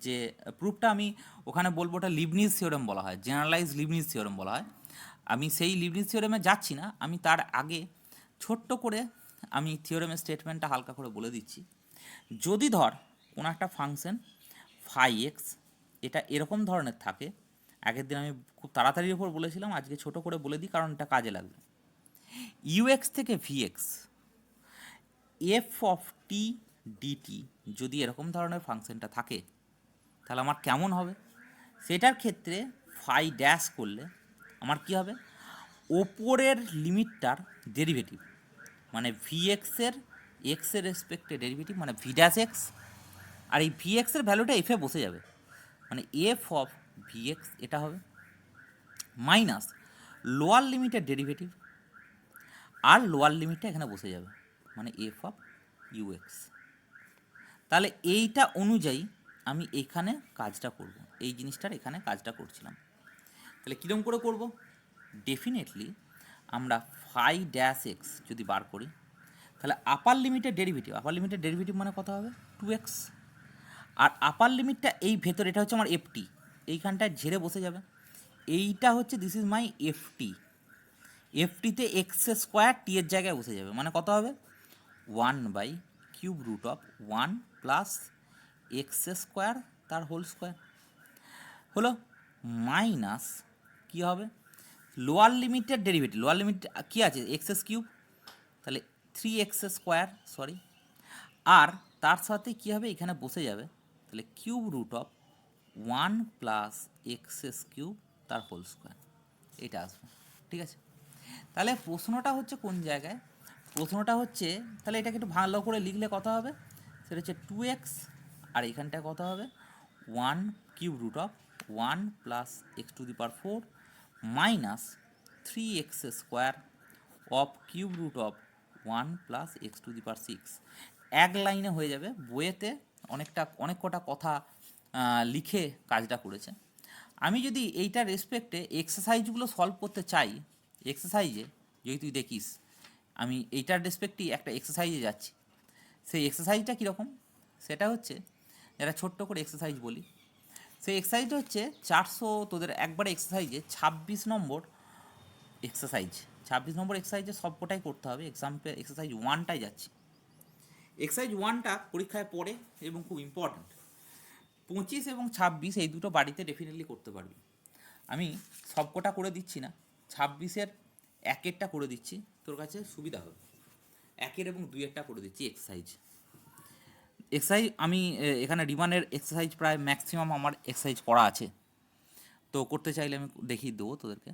যে প্রুফটা আমি ওখানে বলবো ওটা লিবনিজ থিওরেম বলা হয়, জেনারেলাইজ লিবনিজ থিওরেম বলা হয়। আমি সেই লিবনিজ থিওরেমে যাচ্ছি না, আমি তার আগে ছোট্ট করে আমি থিওরেমের স্টেটমেন্টটা হালকা করে বলে দিচ্ছি। যদি ধর কোনো একটা ফাংশন ফাই এক্স এটা এরকম ধরনের থাকে, আগের দিন আমি খুব তাড়াতাড়ির ওপর বলেছিলাম, আজকে ছোট করে বলে দিই কারণ এটা কাজে লাগবে। ইউএক্স থেকে VX F of T DT যদি এরকম ধরনের ফাংশনটা থাকে তাহলে আমার কেমন হবে, সেটার ক্ষেত্রে ফাই ড্যাশ করলে আমার কি হবে, ওপরের লিমিটটার ডেরিভেটিভ মানে ভিএক্সের এক্সের রেসপেক্টে ডেরিভেটিভ মানে ভি ড্যাশ এক্স, আর এই ভিএক্সের ভ্যালুটা এফে বসে যাবে মানে এফ অফ ভিএক্স এটা হবে মাইনাস লোয়ার লিমিটের ডেরিভেটিভ আর লোয়ার লিমিটটা এখানে বসে যাবে মানে এফ অফ ইউএক্স। তাহলে এইটা অনুযায়ী আমি এখানে কাজটা করব, এই জিনিসটার এখানে কাজটা করছিলাম। তাহলে কীরকম করে করব, ডেফিনেটলি আমরা ফাই ড্যাশ এক্স যদি বার করি তাহলে আপার লিমিটের ডেরিভেটিভ মানে কত হবে 2x, আর আপার লিমিটটা এই ভেতর এটা হচ্ছে আমার এফটি, এইখানটায় ঝেড়ে বসে যাবে, এইটা হচ্ছে দিস ইজ মাই এফটিতে এক্স স্কোয়ার টি এর জায়গায় বসে যাবে মানে কত হবে 1/কিউব root of 1 plus x square তার হোল স্কোয়ার হলো মাইনাস কী হবে লোয়ার লিমিটের ডেরিভেটিভ, লোয়ার লিমিট কী আছে এক্স কিউব, তাহলে 3x স্কোয়ার সরি, আর তার সাথে কী হবে এখানে বসে যাবে তাহলে cube root of 1 plus X cube তার হোল স্কোয়ার, এটা আসবে। ঠিক আছে, তাহলে প্রশ্নটা হচ্ছে কোন জায়গায়, প্রশ্নটা হচ্ছে তাহলে এটাকে একটু ভালো করে লিখলে কত হবে, সেটা হচ্ছে 2x আর এখানটায় কত হবে 1 cube root of 1 plus x to the power 4 minus 3x square of cube root of 1 plus x to the power 6। এক লাইনে হয়ে যাবে, বইয়েতে অনেক কটা কথা লিখে কাজটা করেছে। আমি যদি এইটার রেসপেক্টে এক্সারসাইজগুলো সলভ করতে চাই, এক্সারসাইজে যদি তুই দেখিস আমি এইটার রেসপেক্টেই একটা এক্সারসাইজে যাচ্ছি, সেই এক্সারসাইজটা কীরকম, সেটা হচ্ছে যেটা ছোট্ট করে এক্সারসাইজ বলি, সেই এক্সারসাইজটা হচ্ছে 400 তোদের একবারে এক্সারসাইজে 26 নম্বর এক্সারসাইজে সবকটাই করতে হবে, এক্সারসাইজ 1টাই যাচ্ছি। এক্সারসাইজ 1টা পরীক্ষায় পড়ে এবং খুব ইম্পর্ট্যান্ট, 25 এবং 26 এই দুটো বাড়িতে ডেফিনেটলি করতে পারবি। আমি সবকটা করে দিচ্ছি না, 26-এর 1-এরটা করে দিচ্ছি, তোর কাছে সুবিধা হবে, 1-এর এবং 2-এরটা করে দিচ্ছি এক্সারসাইজ। আমি এখানে রিমানের এক্সারসাইজ প্রায় ম্যাক্সিমাম আমার এক্সারসাইজ করা আছে, তো করতে চাইলে আমি দেখিয়ে দেবো তোদেরকে।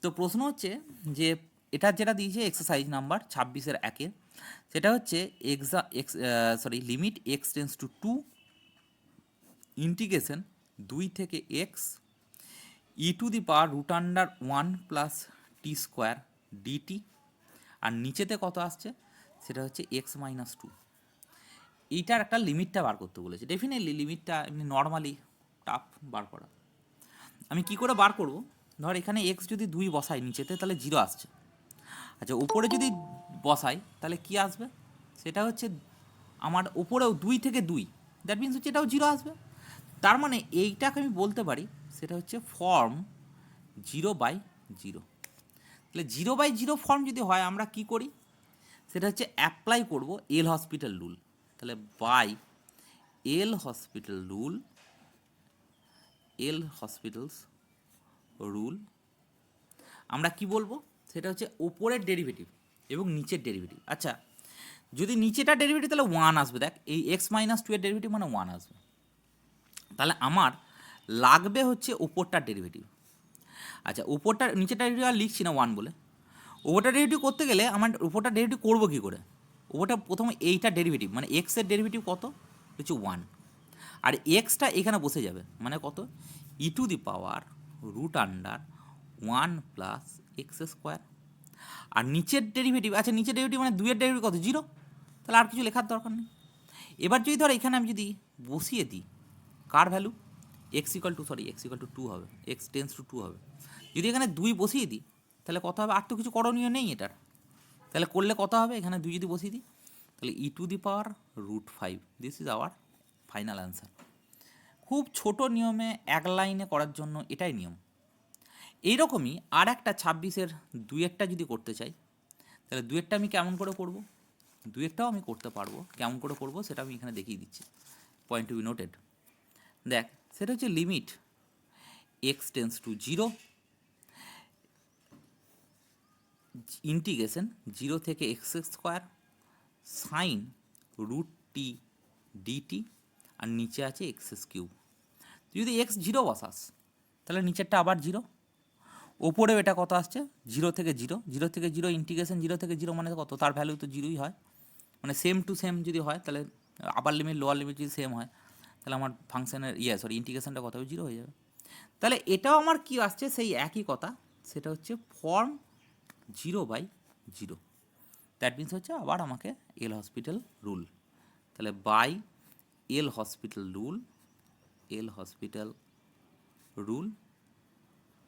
তো প্রশ্ন হচ্ছে যে এটা যেটা দিয়েছে এক্সারসাইজ নাম্বার 26-এর 1-এর, সেটা হচ্ছে limit x tends to 2 integration 2 থেকে x e to the power root under 1 plus T square dt, আর নিচেতে কত আসছে সেটা হচ্ছে এক্স মাইনাস 2। এইটার একটা লিমিটটা বার করতে বলেছে, ডেফিনেটলি লিমিটটা এমনি নর্মালি টাফ বার করা। আমি কি করে বার করব, ধর এখানে এক্স যদি 2 বসাই নিচেতে তাহলে 0 আসছে, আচ্ছা উপরে যদি বসাই তাহলে কি আসবে, সেটা হচ্ছে আমার উপরেও 2 থেকে 2, দ্যাট মিনস হচ্ছে এটাও 0 আসবে। তার মানে এইটাকে আমি বলতে পারি সেটা হচ্ছে ফর্ম 0/0। তাহলে 0/0 ফর্ম যদি হয় আমরা কি করি, সেটা হচ্ছে অ্যাপ্লাই করব এল হসপিটাল রুল, তাহলে বাই এল হসপিটালস রুল আমরা কি বলবো, সেটা হচ্ছে ওপরের ডেরিভেটিভ এবং নিচের ডেরিভেটিভ। আচ্ছা, যদি নিচেটা ডেরিভেটিভ তাহলে 1 আসবে, দেখ এই x - 2 এর ডেরিভেটিভ মানে 1 আসবে। তাহলে আমার লাগবে হচ্ছে ওপরটার ডেরিভেটিভ। আচ্ছা, উপরটার নিচেরটা ডেরিভেটিভ আর লিখছি না 1 বলে। উপরটা ডেরিভেটিভ করতে গেলে আমার উপরটা ডেরিভেটিভ করবো কী করে? উপরটা প্রথমে এইটা ডেরিভেটিভ মানে এক্সের ডেরিভেটিভ কত হচ্ছে 1, আর এক্সটা এখানে বসে যাবে মানে কত, e⁻√1 প্লাস এক্স স্কোয়ার। আর নিচের ডেরিভেটিভ, আচ্ছা নিচের ডেরিভেটিভ মানে 2 এর ডেরিভেটিভ কত, 0। তাহলে আর কিছু লেখার দরকার নেই। এবার যদি ধর এখানে আমি যদি বসিয়ে দিই কার ভ্যালু, এক্স ইকাল টু 2 হবে, এক্স টেন্স টু 2 হবে। যদি এখানে 2 বসিয়ে দিই তাহলে কত হবে, আর তো কিছু করণীয় নেই এটার। তাহলে করলে কত হবে, এখানে 2 যদি বসিয়ে দিই তাহলে e⁻√5, this is our final answer. খুব ছোট নিয়মে এক লাইনে করার জন্য এটাই নিয়ম। এইরকমই আর একটা 26-এর 2-এরটা যদি করতে চাই তাহলে 2-এরটা আমি কেমন করে করব, 2-এরটাও আমি করতে পারবো, কেমন করে করব সেটা আমি এখানে দেখিয়ে দিচ্ছি, পয়েন্ট টু বি নোটেড। দেখ সেটা হচ্ছে limit x tends to 0, integration 0 থেকে X square sign √t dt, আর নিচে আছে x³ তুই যদি x0 বসাস তাহলে নিচেরটা আবার 0, ওপরেও এটা কত আসছে 0 থেকে 0, 0 থেকে 0 ইন্টিগ্রেশন 0 থেকে 0 মানে কত, তার ভ্যালু তো 0ই হয়, মানে সেম টু সেম যদি হয় তাহলে আপার লিমিট লোয়ার লিমিট যদি সেম হয় তাহলে আমার ফাংশনের ইন্টিগ্রেশনটা কত হবে, 0 হয়ে যাবে। তাহলে এটাও আমার কি আসছে সেই একই কথা, সেটা হচ্ছে ফর্ম 0/0। দ্যাট মিনস হচ্ছে আবার আমাকে এল হসপিটাল রুল, তাহলে by L'Hospital rule, L'Hospital rule,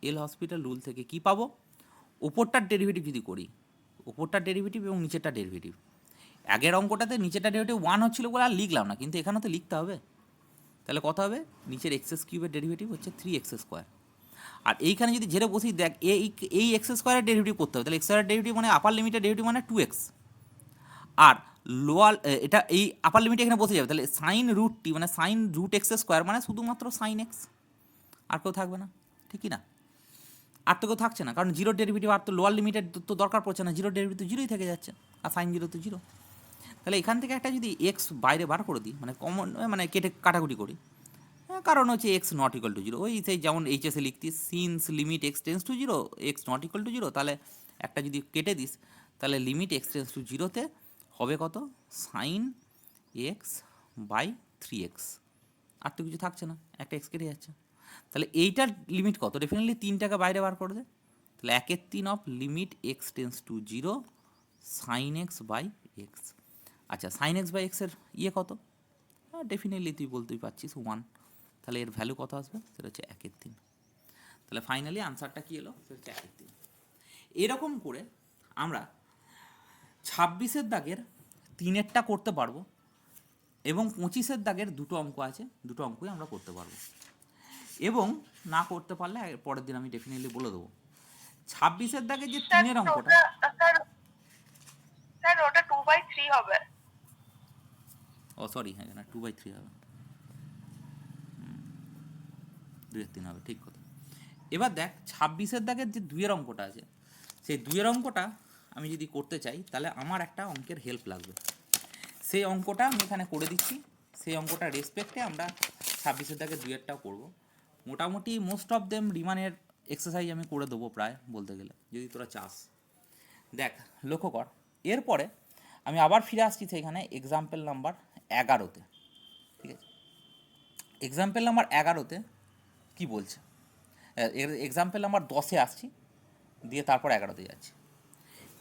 L'Hospital rule থেকে কি পাবো, ওপরটার ডেরিভেটিভ যদি করি, ওপরটার ডেরিভেটিভ এবং নিচেরটা ডেরিভেটিভ, আগের অঙ্কটাতে নিচেরটা ডেরিভেটিভ 1 হচ্ছিল বলে আর লিখলাম না, কিন্তু এখানে তো লিখতে হবে। তাহলে কত হবে, নিচের x³ ডেরিভেটিভ হচ্ছে 3x², আর এইখানে যদি ঝেড়ে বসি দেখ এই x² ডেরিভেটিভ করতে হবে, তাহলে x² ডেরিভেটিভ মানে আপার লিমিটের ডেরিভেটিভ মানে 2x, আর লোয়ার এটা এই আপার লিমিট এখানে বসে যাবে, তাহলে sin√t মানে sin√x² মানে শুধুমাত্র sin x, আর কেউ থাকবে না, ঠিকই না, আর তো কেউ থাকছে না, কারণ 0 ডেরিভেটিভ আর তো লোয়ার লিমিটের তো দরকার পড়ছে না, 0 ডেরিভেটিভ 0ই থেকে যাচ্ছে, আর sin 0 তো 0। তাহলে এখান থেকে একটা যদি এক্স বাইরে বার করে দিই, মানে কমন মানে কেটে কাটাকুটি করি, কারণ হচ্ছে x ≠ 0, ওই সেই যেমন এইচএসে লিখতি since limit x tends to 0 x ≠ 0, তাহলে একটা যদি কেটে দিস তাহলে লিমিট x টেন্স টু 0-তে হবে কত, sin x/3x, আর তো কিছু থাকছে না, একটা x কেটে যাচ্ছে, তাহলে এইটার লিমিট কত, ডেফিনেটলি 3টাকে বাইরে বার করে দে, তাহলে 1/3 of limit x tends to 0 sin x/x। আচ্ছা sin x/x এর কত, ডেফিনেটলি তুই বলতেই পারছিস 1, তাহলে এর ভ্যালু কত আসবে, সেটা হচ্ছে 1/3। তাহলে ফাইনালি আনসারটা কী এলো, সেটা হচ্ছে 1/3। এরকম করে আমরা 26-এর দাগের 3-এরটা করতে পারবো, এবং 25-এর দাগের 2টো অঙ্ক আছে, 2টো অঙ্কই আমরা করতে পারবো, এবং না করতে পারলে পরের দিন আমি ডেফিনেটলি বলে দেবো। 26-এর দাগের যে 3-এর অঙ্কটা, স্যার ওটা 2/3 হবে। ও সরি, হ্যাঁ না 2/3 হবে, 2/3 হবে, ঠিক কথা। এবার দেখ 26-এর দাগের যে 2-এর অঙ্কটা আছে, সেই 2-এর অঙ্কটা আমি যদি করতে চাই তাহলে আমার একটা অঙ্কের হেল্প লাগবে, সেই অঙ্কটা আমি এখানে করে দিচ্ছি, সেই অঙ্কটা রেসপেক্টে আমরা 26-এর দাগের 2-এরটাও করবো। মোটামুটি মোস্ট অফ দেম রিমানের এক্সারসাইজ আমি করে দেবো প্রায় বলতে গেলে, যদি তোরা চাস। দেখ লক্ষ্য কর, এরপরে আমি আবার ফিরে আসছি সেখানে এক্সাম্পল নাম্বার 11-তে, ঠিক আছে। এক্সাম্পল নাম্বার 11-তে কী বলছে, এক্সাম্পল নাম্বার 10-এ আসছি, দিয়ে তারপর 11-তে যাচ্ছি।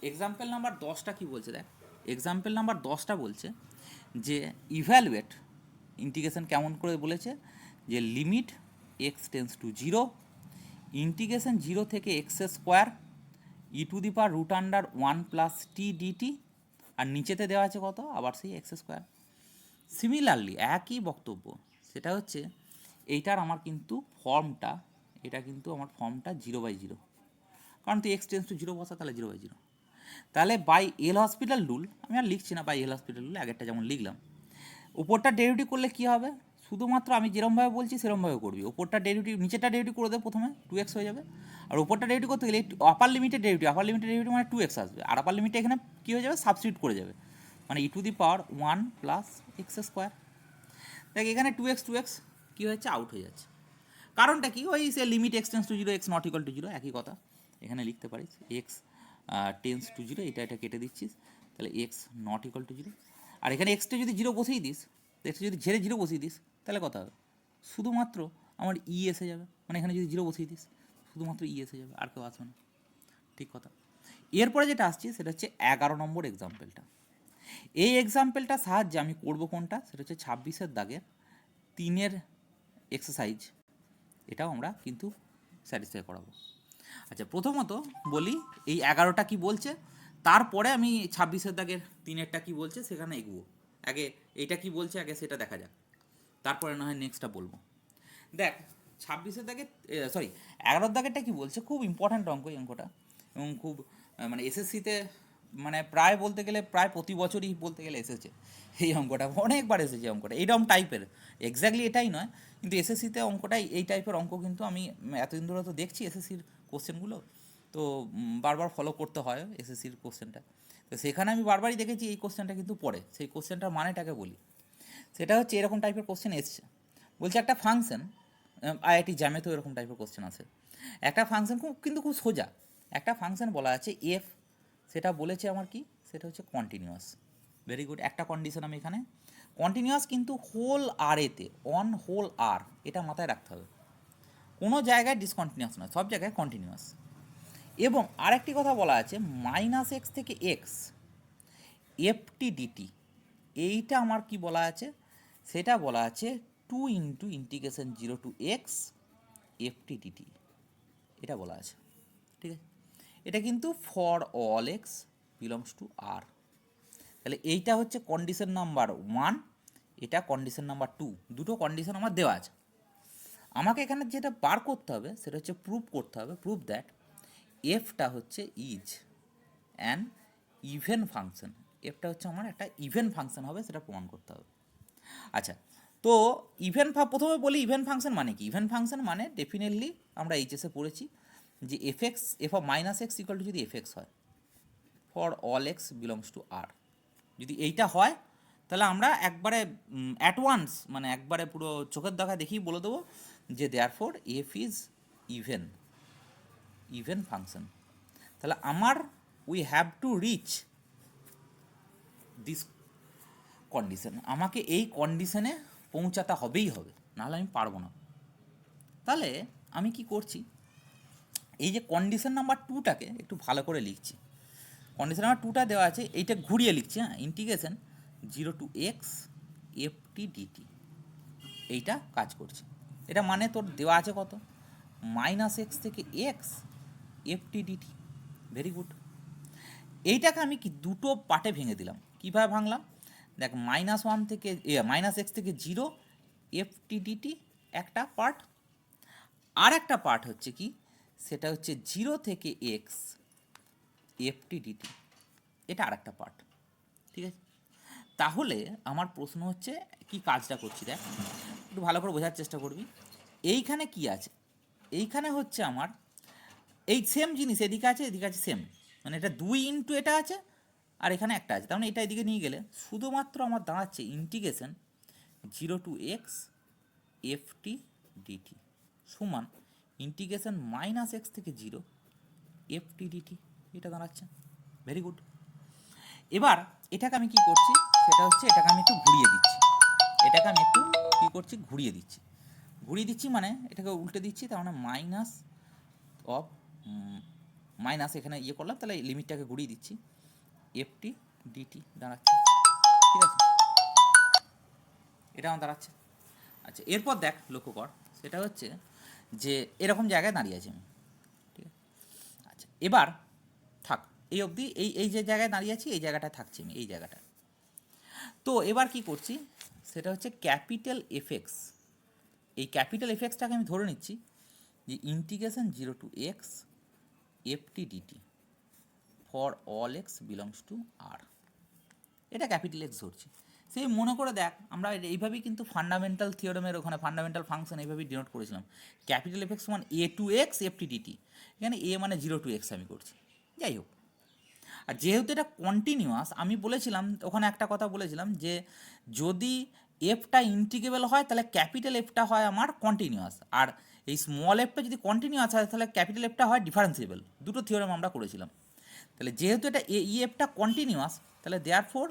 এক্সাম্পল নাম্বার 10টা কী বলছে দেখ, এক্সাম্পল নাম্বার 10টা বলছে যে ইভ্যালুয়েট ইন্টিগ্রেশন কেমন করে বলেছে, যে limit x tends to 0, integration 0 থেকে x² e⁻√1 plus t dt, আর নিচেতে দেওয়া আছে কত, আবার সেই x²। সিমিলারলি একই বক্তব্য, সেটা হচ্ছে এইটার আমার কিন্তু ফর্মটা, এটা কিন্তু আমার ফর্মটা 0/0, কারণ তুই x টেন্স টু 0 বসা, তাহলে 0/0। তাহলে বাই এল হসপিটাল রুল, আমি আর লিখছি না বাই এল হসপিটাল রুল, আগেরটা যেমন লিখলাম, উপরটা ডেরিভেটিভ করলে কী হবে, শুধুমাত্র আমি যেরমভাবে বলছি সেরমভাবে করবি, ওপরটা ডেরিভেটিভ নিচেরটা ডেরিভেটিভ করে দেবে প্রথমে, 2x হয়ে যাবে, আর ওপরটা ডেরিভেটিভ করতে গেলে আপার লিমিটের ডেরিভেটিভ মানে 2x আসবে, আর আপার লিমিটে এখানে কী হয়ে যাবে, সাবস্টিটিউট করে যাবে, মানে e⁻1 প্লাস এক্স স্কোয়ার। দেখ এখানে 2x কী হয়েছে, আউট হয়ে যাচ্ছে। কারণটা কি, ওই সে limit x tends to 0, x not equal to 0, একই কথা এখানে লিখতে পারিস, এক্স টেন্স টু 0, এটা কেটে দিচ্ছিস, তাহলে এক্স নট ইকুয়াল টু 0, আর এখানে এক্সটা যদি 0 বসেই দিস, এক্সটা যদি ঝেড়ে 0 বসিয়ে দিস, তাহলে কথা হবে শুধুমাত্র আমার এসে যাবে, মানে এখানে যদি 0 বসিয়ে দিস শুধুমাত্র এসে যাবে, আর কেউ আসবে না, ঠিক কথা। এরপরে যেটা আসছে সেটা হচ্ছে 11 নম্বর এক্সাম্পলটা। এই এক্সাম্পলটার সাহায্যে আমি করবো কোনটা, সেটা হচ্ছে 26-এর দাগের 3-এর এক্সারসাইজ, এটাও আমরা কিন্তু স্যাটিসফাই করাবো। আচ্ছা প্রথমত বলি এই 11টা কি বলছে, তারপরে আমি 26-এর দাগের 3-এরটা কি বলছে সেখানে এগোবো। আগে এইটা কি বলছে আগে সেটা দেখা যাক, তারপরে না হয় নেক্সটটা বলবো। দেখ 26-এর দাগের 11-র দাগেরটা কি বলছে, খুব ইম্পর্ট্যান্ট অঙ্ক এই অঙ্কটা, এবং খুব মানে এসএসসিতে মানে প্রায় বলতে গেলে প্রায় প্রতি বছরই বলতে গেলে এসেছে এই অঙ্কটা, অনেকবার এসেছে অঙ্কটা, এইরকম টাইপের, এক্স্যাক্টলি এটাই নয় কিন্তু এসএসসিতে অঙ্কটাই এই টাইপের অঙ্ক, কিন্তু আমি এতদিন ধরে তো দেখছি এসএসসির কোশ্চেনগুলো, তো বারবার ফলো করতে হয় এসএসসির কোশ্চেনটা, তো সেখানে আমি বারবারই দেখেছি এই কোশ্চেনটা কিন্তু পড়ে, সেই কোশ্চেনটার মানেটাকে বলি, সেটা হচ্ছে এরকম টাইপের কোশ্চেন এসছে, বলছে একটা ফাংশন, আইআইটি জ্যামে তো এরকম টাইপের কোশ্চেন আছে, একটা ফাংশন খুব সোজা, একটা ফাংশন বলা আছে এফ, সেটা বলেছে আমার কি, সেটা হচ্ছে কন্টিনিউয়াস, ভেরি গুড, একটা কন্ডিশন আমি এখানে, কন্টিনিউয়াস কিন্তু হোল আর এতে, অন হোল আর, এটা মাথায় রাখতে হবে, কোনো জায়গায় ডিসকন্টিনিউয়াস নয়, সব জায়গায় কন্টিনিউয়াস। এবং আরেকটি কথা বলা আছে -x থেকে x এফটি ডিটি, এইটা আমার কি বলা আছে, সেটা বলা আছে 2 × integration 0 to x FT dt, এটা বলা আছে, ঠিক আছে। এটা কিন্তু for all x belongs to R, তাহলে এইটা হচ্ছে কন্ডিশন নাম্বার 1, এটা কন্ডিশন নাম্বার 2, দুটো কন্ডিশন আমার দেওয়া আছে। আমাকে এখানে যেটা বার করতে হবে সেটা হচ্ছে প্রুভ করতে হবে, প্রুভ দ্যাট এফটা হচ্ছে ইজ অ্যান ইভেন ফাংশন, এফটা হচ্ছে আমার একটা ইভেন ফাংশন হবে, সেটা প্রমাণ করতে হবে। আচ্ছা তো প্রথমে বলি ইভেন ফাংশন মানে কি, ইভেন ফাংশন মানে ডেফিনেটলি আমরা এইচএসে পড়েছি যে f of -x equal to যদি এফ হয় for all x belongs to R, যদি এইটা হয় তাহলে আমরা একবারে অ্যাট ওয়ান্স মানে একবারে পুরো চোখের দেখা দেখেই বলে দেবো যে therefore F is even function. তাহলে আমার we have to reach this condition, আমাকে এই কন্ডিশনে পৌঁছাতে হবেই হবে, নাহলে আমি পারবো না। তাহলে আমি কি করছি, এই যে কন্ডিশন নাম্বার 2টাকে একটু ভালো করে লিখছি, কন্ডিশন নাম্বার 2টা দেওয়া আছে, এইটা ঘুরিয়ে লিখছি, হ্যাঁ, integration 0 to x FT DT, এইটা কাজ করছে, এটা মানে তোর দেওয়া আছে কত, -x থেকে x FT DT, very good. এইটাকে আমি কি দুটো পার্টে ভেঙে দিলাম, কীভাবে ভাঙলাম দেখ, -1 থেকে -x থেকে 0 এফটি ডিটি একটা পার্ট, আর একটা পার্ট হচ্ছে কি, সেটা হচ্ছে 0 থেকে x এফটি ডিটি, এটা আর একটা পার্ট, ঠিক আছে। তাহলে আমার প্রশ্ন হচ্ছে কি কাজটা করছি দেখ, একটু ভালো করে বোঝার চেষ্টা করবি, এইখানে কি আছে, এইখানে হচ্ছে আমার এই সেম জিনিস, এদিকে আছে এদিকে আছে সেম, মানে এটা 2 ইন্টু এটা আছে আর এখানে একটা আছে, তার মানে এটা এদিকে নিয়ে গেলে শুধুমাত্র আমার দাঁড়াচ্ছে integration 0 to x FT DT সমান ইন্টিগ্রেশন -x থেকে 0 এফটি ডিটি, এটা দাঁড়াচ্ছে, ভেরি গুড। এবার এটাকে আমি কি করছি, সেটা হচ্ছে এটাকে আমি একটু ঘুরিয়ে দিচ্ছি, এটাকে আমি একটু কী করছি, ঘুরিয়ে দিচ্ছি মানে এটাকে উল্টে দিচ্ছি, তার মানে মাইনাস এখানে ইয়ে করলাম, তাহলে লিমিটটাকে ঘুরিয়ে দিচ্ছি, এফটি ডিটি দাঁড়াচ্ছে, ঠিক আছে, এটা আমার দাঁড়াচ্ছে। আচ্ছা এরপর দেখ লক্ষ্য কর, সেটা হচ্ছে যে এরকম জায়গায় দাঁড়িয়ে আছি আমি, ঠিক আছে। আচ্ছা এবার থাক এই অবধি, এই যে জায়গায় দাঁড়িয়ে আছি এই জায়গাটায় থাকছি আমি, এই জায়গাটা। তো এবার কি করছি, সেটা হচ্ছে ক্যাপিটাল এফএক্স, এই ক্যাপিটাল এফএক্সটাকে আমি ধরে নিচ্ছি যে integration 0 to x FT dt for all x belongs to R, এটা ক্যাপিটাল এক্স ধরছি, সেই মনে করে দেখ, আমরা এইভাবেই কিন্তু ফান্ডামেন্টাল থিওরেমের ওখানে ফান্ডামেন্টাল ফাংশন এইভাবেই ডিনোট করেছিলাম, ক্যাপিটাল এফ এক্স সমান a to x f t dt, এখানে এ মানে 0 to x আমি করছি। যাই হোক, আর যেহেতু এটা কন্টিনিউয়াস, আমি বলেছিলাম ওখানে একটা কথা বলেছিলাম যে যদি এফটা ইন্টিগ্রেবল হয় তাহলে ক্যাপিটাল এফটা হয় আমার কন্টিনিউয়াস, আর এই স্মল এফটা যদি কন্টিনিউয়াস হয় তাহলে ক্যাপিটাল এফটা হয় ডিফারেন্সিয়েবল। দুটো থিওরেম আমরা করেছিলাম। তাহলে যেহেতু এটা ই এফটা কন্টিনিউয়াস, তাহলে therefore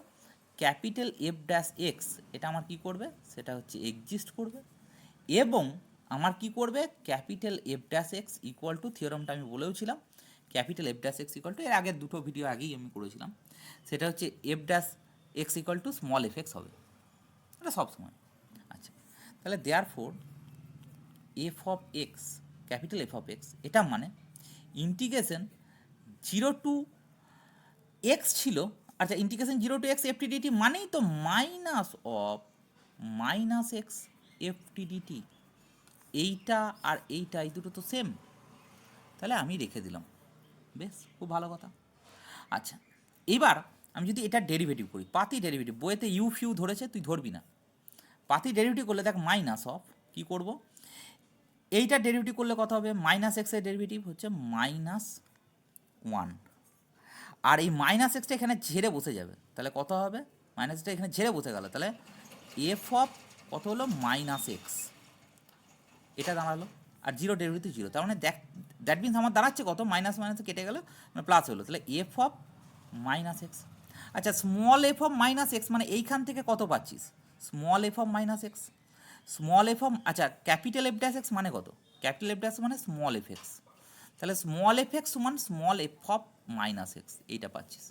capital f dash x এটা আমার কী করবে, সেটা হচ্ছে এক্সিস্ট করবে, এবং আমার কি করবে, capital f dash x equal to, থিওরামটা আমি বলেওছিলাম, capital f dash x equal to, এর আগের দুটো ভিডিও আগেই আমি করেছিলাম, সেটা হচ্ছে f dash x equal to small f x হবে, এটা সবসময়। আচ্ছা, তাহলে therefore f of x, capital f of x, এটা মানে ইন্টিগ্রেশন 0 to x ছিল। আচ্ছা, integration 0 to x f t dt মানেই তো minus of minus x f t DT, এইটা আর এইটা এই দুটো তো সেম, তাহলে আমি রেখে দিলাম। বেশ, খুব ভালো কথা। আচ্ছা, এবার আমি যদি এটা ডেরিভেটিভ করি, পাতি ডেরিভেটিভ, বইয়েতে ইউ ফিউ ধরেছে, তুই ধরবি না, পাতি ডেরিভেটিভ করলে দেখ মাইনাস অফ কী করবো, এইটা ডেরিভেটিভ করলে কত হবে, মাইনাস এক্সের ডেরিভেটিভ হচ্ছে -1, আর এই মাইনাস এক্সটা এখানে ঝেড়ে বসে যাবে, তাহলে কত হবে, মাইনাসটা এখানে ঝেড়ে বসে গেল, তাহলে এফ অফ কত হলো মাইনাস এক্স, এটা দাঁড়ালো, আর 0 ডেরিভেটিভ 0, তার মানে দ্যাট মিনস আমার দাঁড়াচ্ছে কত, মাইনাস মাইনাসে কেটে গেল, মানে প্লাস হলো, তাহলে এফ অফ মাইনাস এক্স। আচ্ছা, small F of minus x মানে এইখান থেকে কত পাচ্ছিস, small F of minus x, small F of, আচ্ছা ক্যাপিটাল এফ ড্যাশ এক্স মানে কত, ক্যাপিটাল এফ ড্যাশ মানে স্মল এফ এক্স, তাহলে স্মল এফ এক্স সমান small F of minus x, এইটা পাচ্ছিস।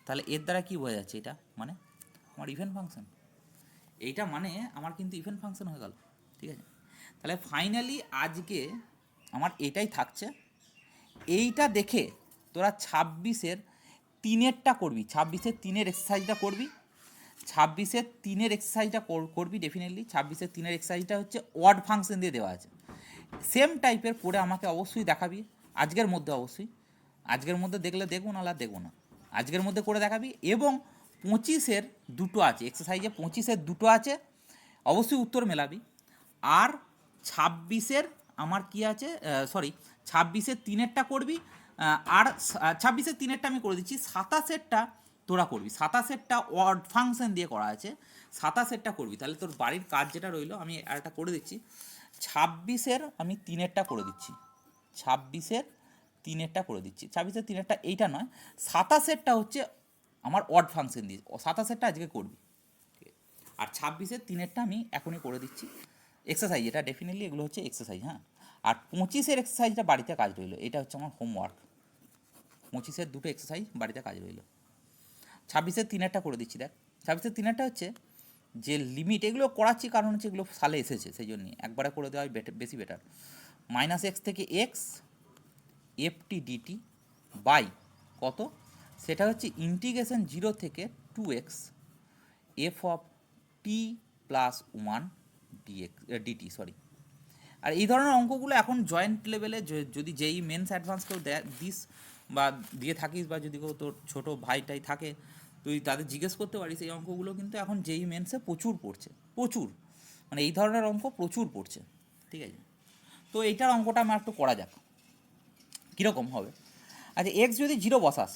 তাহলে এর দ্বারা কী বোঝা যাচ্ছে, এটা মানে আমার ইভেন ফাংশন, এইটা মানে আমার কিন্তু ইভেন ফাংশন হয়ে গেল। ঠিক আছে, তাহলে ফাইনালি আজকে আমার এটাই থাকছে। এইটা দেখে তোরা 26-এর 3-এরটা করবি, 26-এর 3-এর এক্সারসাইজটা করবি, 26-এর 3-এর এক্সারসাইজটা করবি ডেফিনেটলি। 26-এর 3-এর এক্সারসাইজটা হচ্ছে ওয়ার্ড ফাংশন দিয়ে দেওয়া আছে, সেম টাইপের করে আমাকে অবশ্যই দেখাবি আজকের মধ্যে, অবশ্যই আজকের মধ্যে দেখলে দেখবো, নাহলে আর দেখবো না, আজকের মধ্যে করে দেখাবি। এবং 25-এর দুটো আছে এক্সারসাইজে, 25-এর দুটো আছে, অবশ্যই উত্তর মেলাবি। আর 26-এর আমার কি আছে, সরি 26-এর 3-এরটা করবি, আর 26-এর 3-এরটা আমি করে দিচ্ছি, 27-এরটা তোরা করবি, 27-এরটা ওয়ার্ড ফাংশন দিয়ে করা আছে, 27-এরটা করবি। তাহলে তোর বাড়ির কাজ যেটা রইলো আমি একটা করে দিচ্ছি, 26-এর আমি 3-এরটা করে দিচ্ছি, 26-এর 3-এরটা করে দিচ্ছি, 26-এর 3-এরটা এইটা নয়, 27-এরটা হচ্ছে আমার ওয়ার্ড ফাংশন দিয়ে, 27-এরটা আজকে করবি, আর 26-এর 3-এরটা আমি এখনই করে দিচ্ছি এক্সারসাইজ, এটা ডেফিনেটলি এগুলো হচ্ছে এক্সারসাইজ, হ্যাঁ। আর 25-এর এক্সারসাইজটা বাড়িতে কাজ রইলো, এটা হচ্ছে আমার হোমওয়ার্ক, 25-এর দুটো এক্সারসাইজ বাড়িতে কাজ রইলো। 26-এর 3-এরটা করে দিচ্ছি, দেখ 26-এর 3-এরটা হচ্ছে যে লিমিট, এগুলো করাচ্ছি কারণ হচ্ছে এগুলো সালে এসেছে, সেই জন্যই একবারে করে দেওয়া বেশি বেটার। মাইনাস এক্স থেকে x f t dt by কত, সেটা হচ্ছে ইন্টিগ্রেশন 0 থেকে 2x f of t plus 1 dx dt, sorry. আর এই ধরনের অঙ্কগুলো এখন জয়েন্ট লেভেলে যদি যেই মেন্স অ্যাডভান্স কেউ দিস বা দিয়ে থাকিস, বা যদি কেউ তোর ছোটো ভাইটাই থাকে, তুই তাদের জিজ্ঞেস করতে পারিস, এই অঙ্কগুলো কিন্তু এখন যেই মেন্সে প্রচুর পড়ছে, প্রচুর, মানে এই ধরনের অঙ্ক প্রচুর পড়ছে। ঠিক আছে, তো এইটার অঙ্কটা আমার একটু করা যাক, কীরকম হবে। আচ্ছা, এক্স যদি 0 বসাস,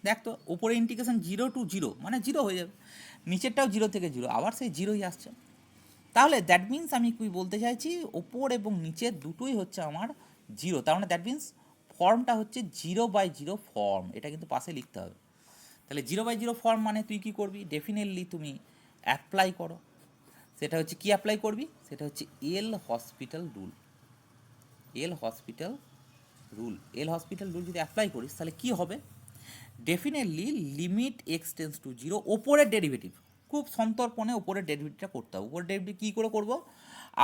দেখ তো ওপরে ইন্টিগ্রেশন 0 to 0 মানে 0 হয়ে যাবে, নিচেরটাও 0 থেকে 0, আবার সেই 0ই আসছে, তাহলে দ্যাট মিন্স আমি কি বলতে চাইছি, ওপর এবং নিচের দুটোই হচ্ছে আমার 0, তার মানে দ্যাট মিন্স ফর্মটা হচ্ছে 0/0 ফর্ম, এটা কিন্তু পাশে লিখতে হবে। তাহলে 0/0 ফর্ম মানে তুই কী করবি, ডেফিনেটলি তুমি অ্যাপ্লাই করো, সেটা হচ্ছে কি অ্যাপ্লাই করবি, সেটা হচ্ছে এল hospital rule, L'Hospital rule, L'Hospital rule যদি অ্যাপ্লাই করিস তাহলে কি হবে, definitely limit x tends to 0, ওপরের ডেরিভেটিভ, খুব সন্তর্পণে ওপরের ডেরিভেটিভটা করতে হবে। উপরের ডেরিভেটিভ কী করে করবো,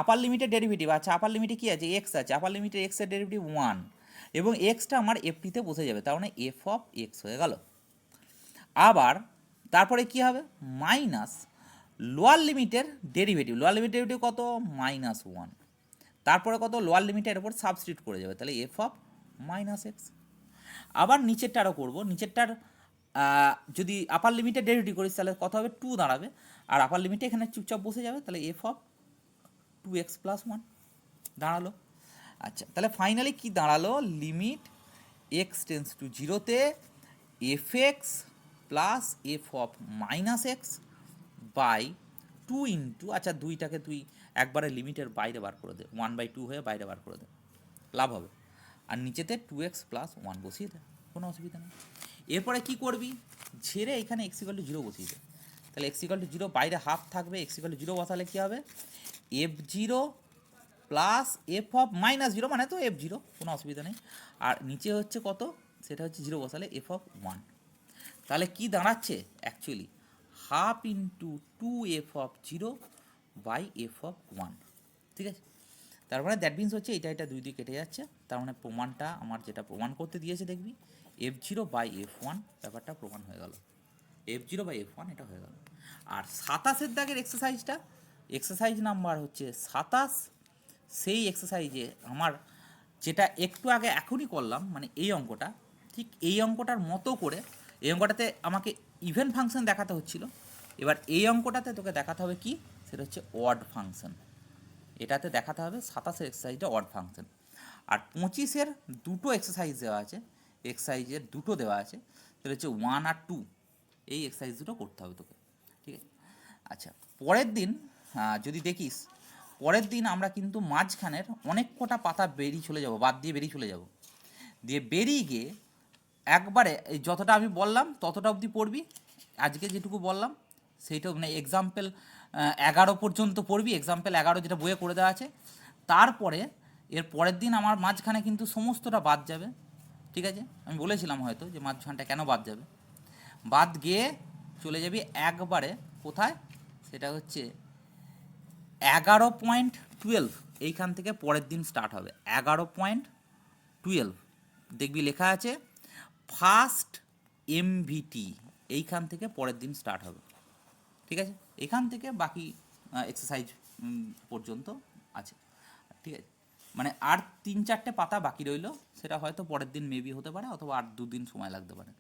আপার লিমিটের ডেরিভেটিভ, আচ্ছা আপার লিমিটে কী আছে, এক্স আছে, আপার লিমিটের এক্সের ডেরিভেটিভ 1, এবং এক্সটা আমার এফটিতে বসে যাবে, তার মানে এফ অফ এক্স হয়ে গেল। আবার তারপরে কি হবে, মাইনাস লোয়ার লিমিটের ডেরিভেটিভ, লোয়ার লিমিটের ডেরিভেটিভ কত, -1, তারপরে কত, লোয়ার লিমিটের উপর সাবস্টিটিউট করে যাবে, তাহলে এফ অফ মাইনাস এক্স। আবার নিচেরটারও করবো, নিচেরটার যদি আপার লিমিটের ডেরিভেটিভ করিস তাহলে কত হবে, 2 দাঁড়াবে, আর আপার লিমিটে এখানে চুপচাপ বসে যাবে, তাহলে এফ অফ 2x প্লাস 1 দাঁড়ালো। আচ্ছা, তাহলে ফাইনালি কি দাঁড়ালো, লিমিট এক্স টেন্স টু জিরোতে F X plus F of minus X by 2 into, আচ্ছা দুইটাকে তুই একবারে লিমিটের বাইরে বার করে দে, 1/2 হয়ে বাইরে বার করে দে, লাভ হবে। আর নিচেতে 2x প্লাস 1 বসিয়ে দে, কোনো অসুবিধা নেই। এরপরে কি করবি, ঝেড়ে এখানে x = 0 বসিয়ে দে। তাহলে x = 0, বাইরে হাফ থাকবে, x = 0 বসালে কী হবে, f0 plus F of minus 0 মানে তো f0, কোনো অসুবিধা নেই। আর নিচে হচ্ছে কত, সেটা হচ্ছে 0 বসালে এফ অফ 1। তাহলে কি দাঁড়াচ্ছে actually, half into 2f of 0 by F of 1, ঠিক আছে। তার মানে দ্যাট মিনস হচ্ছে এটা দুই দিকে কেটে যাচ্ছে, তার মানে প্রমাণটা আমার যেটা প্রমাণ করতে দিয়েছে দেখবি f0/f1 ব্যাপারটা প্রমাণ হয়ে গেল, f0/f1 এটা হয়ে গেল। আর 27 দাগের এক্সারসাইজটা, এক্সারসাইজ নাম্বার হচ্ছে 27, সেই এক্সারসাইজে আমার যেটা একটু আগে এখনই করলাম, মানে এই অঙ্কটা, ঠিক এই অঙ্কটার মতো করে, এই অঙ্কটাতে আমাকে ইভেন ফাংশন দেখাতে হচ্ছিল, এবার এই অঙ্কটাতে তোকে দেখাতে হবে কি, সেটা হচ্ছে অড ফাংশন। এটাতে দেখাতে হবে 27-এর এক্সারসাইজটা অড ফাংশন। আর 25-এর দুটো এক্সারসাইজ দেওয়া আছে, এক্সারসাইজের দুটো দেওয়া আছে, সেটা হচ্ছে 1 আর 2, এই এক্সারসাইজ দুটো করতে হবে তোকে, ঠিক আছে। আচ্ছা, পরের দিন যদি দেখিস, পরের দিন আমরা কিন্তু মাঝখানের অনেক কটা পাতা বেরিয়ে চলে যাব, বাদ দিয়ে বেরিয়ে চলে যাব, দিয়ে বেরিয়ে গিয়ে একবারে এই যতটা আমি বললাম ততটা অবধি পড়বি, আজকে যেটুকু বললাম সেইটা, মানে এক্সাম্পল 11 পর্যন্ত পড়বি, এক্সাম্পল 11 যেটা বইয়ে করে দেওয়া আছে। তারপরে এর পরের দিন আমার মাঝখানে কিন্তু সমস্তটা বাদ যাবে, ঠিক আছে। আমি বলেছিলাম হয়তো যে মাঝখানটা কেন বাদ যাবে, বাদ গিয়ে চলে যাবি একবারে কোথায়, সেটা হচ্ছে 11.12, এইখান থেকে পরের দিন স্টার্ট হবে 11.12, দেখবি লেখা আছে ফার্স্ট এমভিটি, এইখান থেকে পরের দিন স্টার্ট হবে, ঠিক আছে। এখান থেকে বাকি এক্সারসাইজ পর্যন্ত আছে, ঠিক আছে। মানে আর 3-4টে পাতা বাকি রইল, সেটা হয়তো পরের দিন মেবি হতে পারে, অথবা আর 2 দিন সময় লাগতে পারে।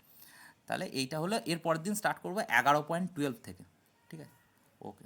তাহলে এইটা হলো, এর পরের দিন স্টার্ট করবো 11.12 থেকে, ঠিক আছে। ওকে।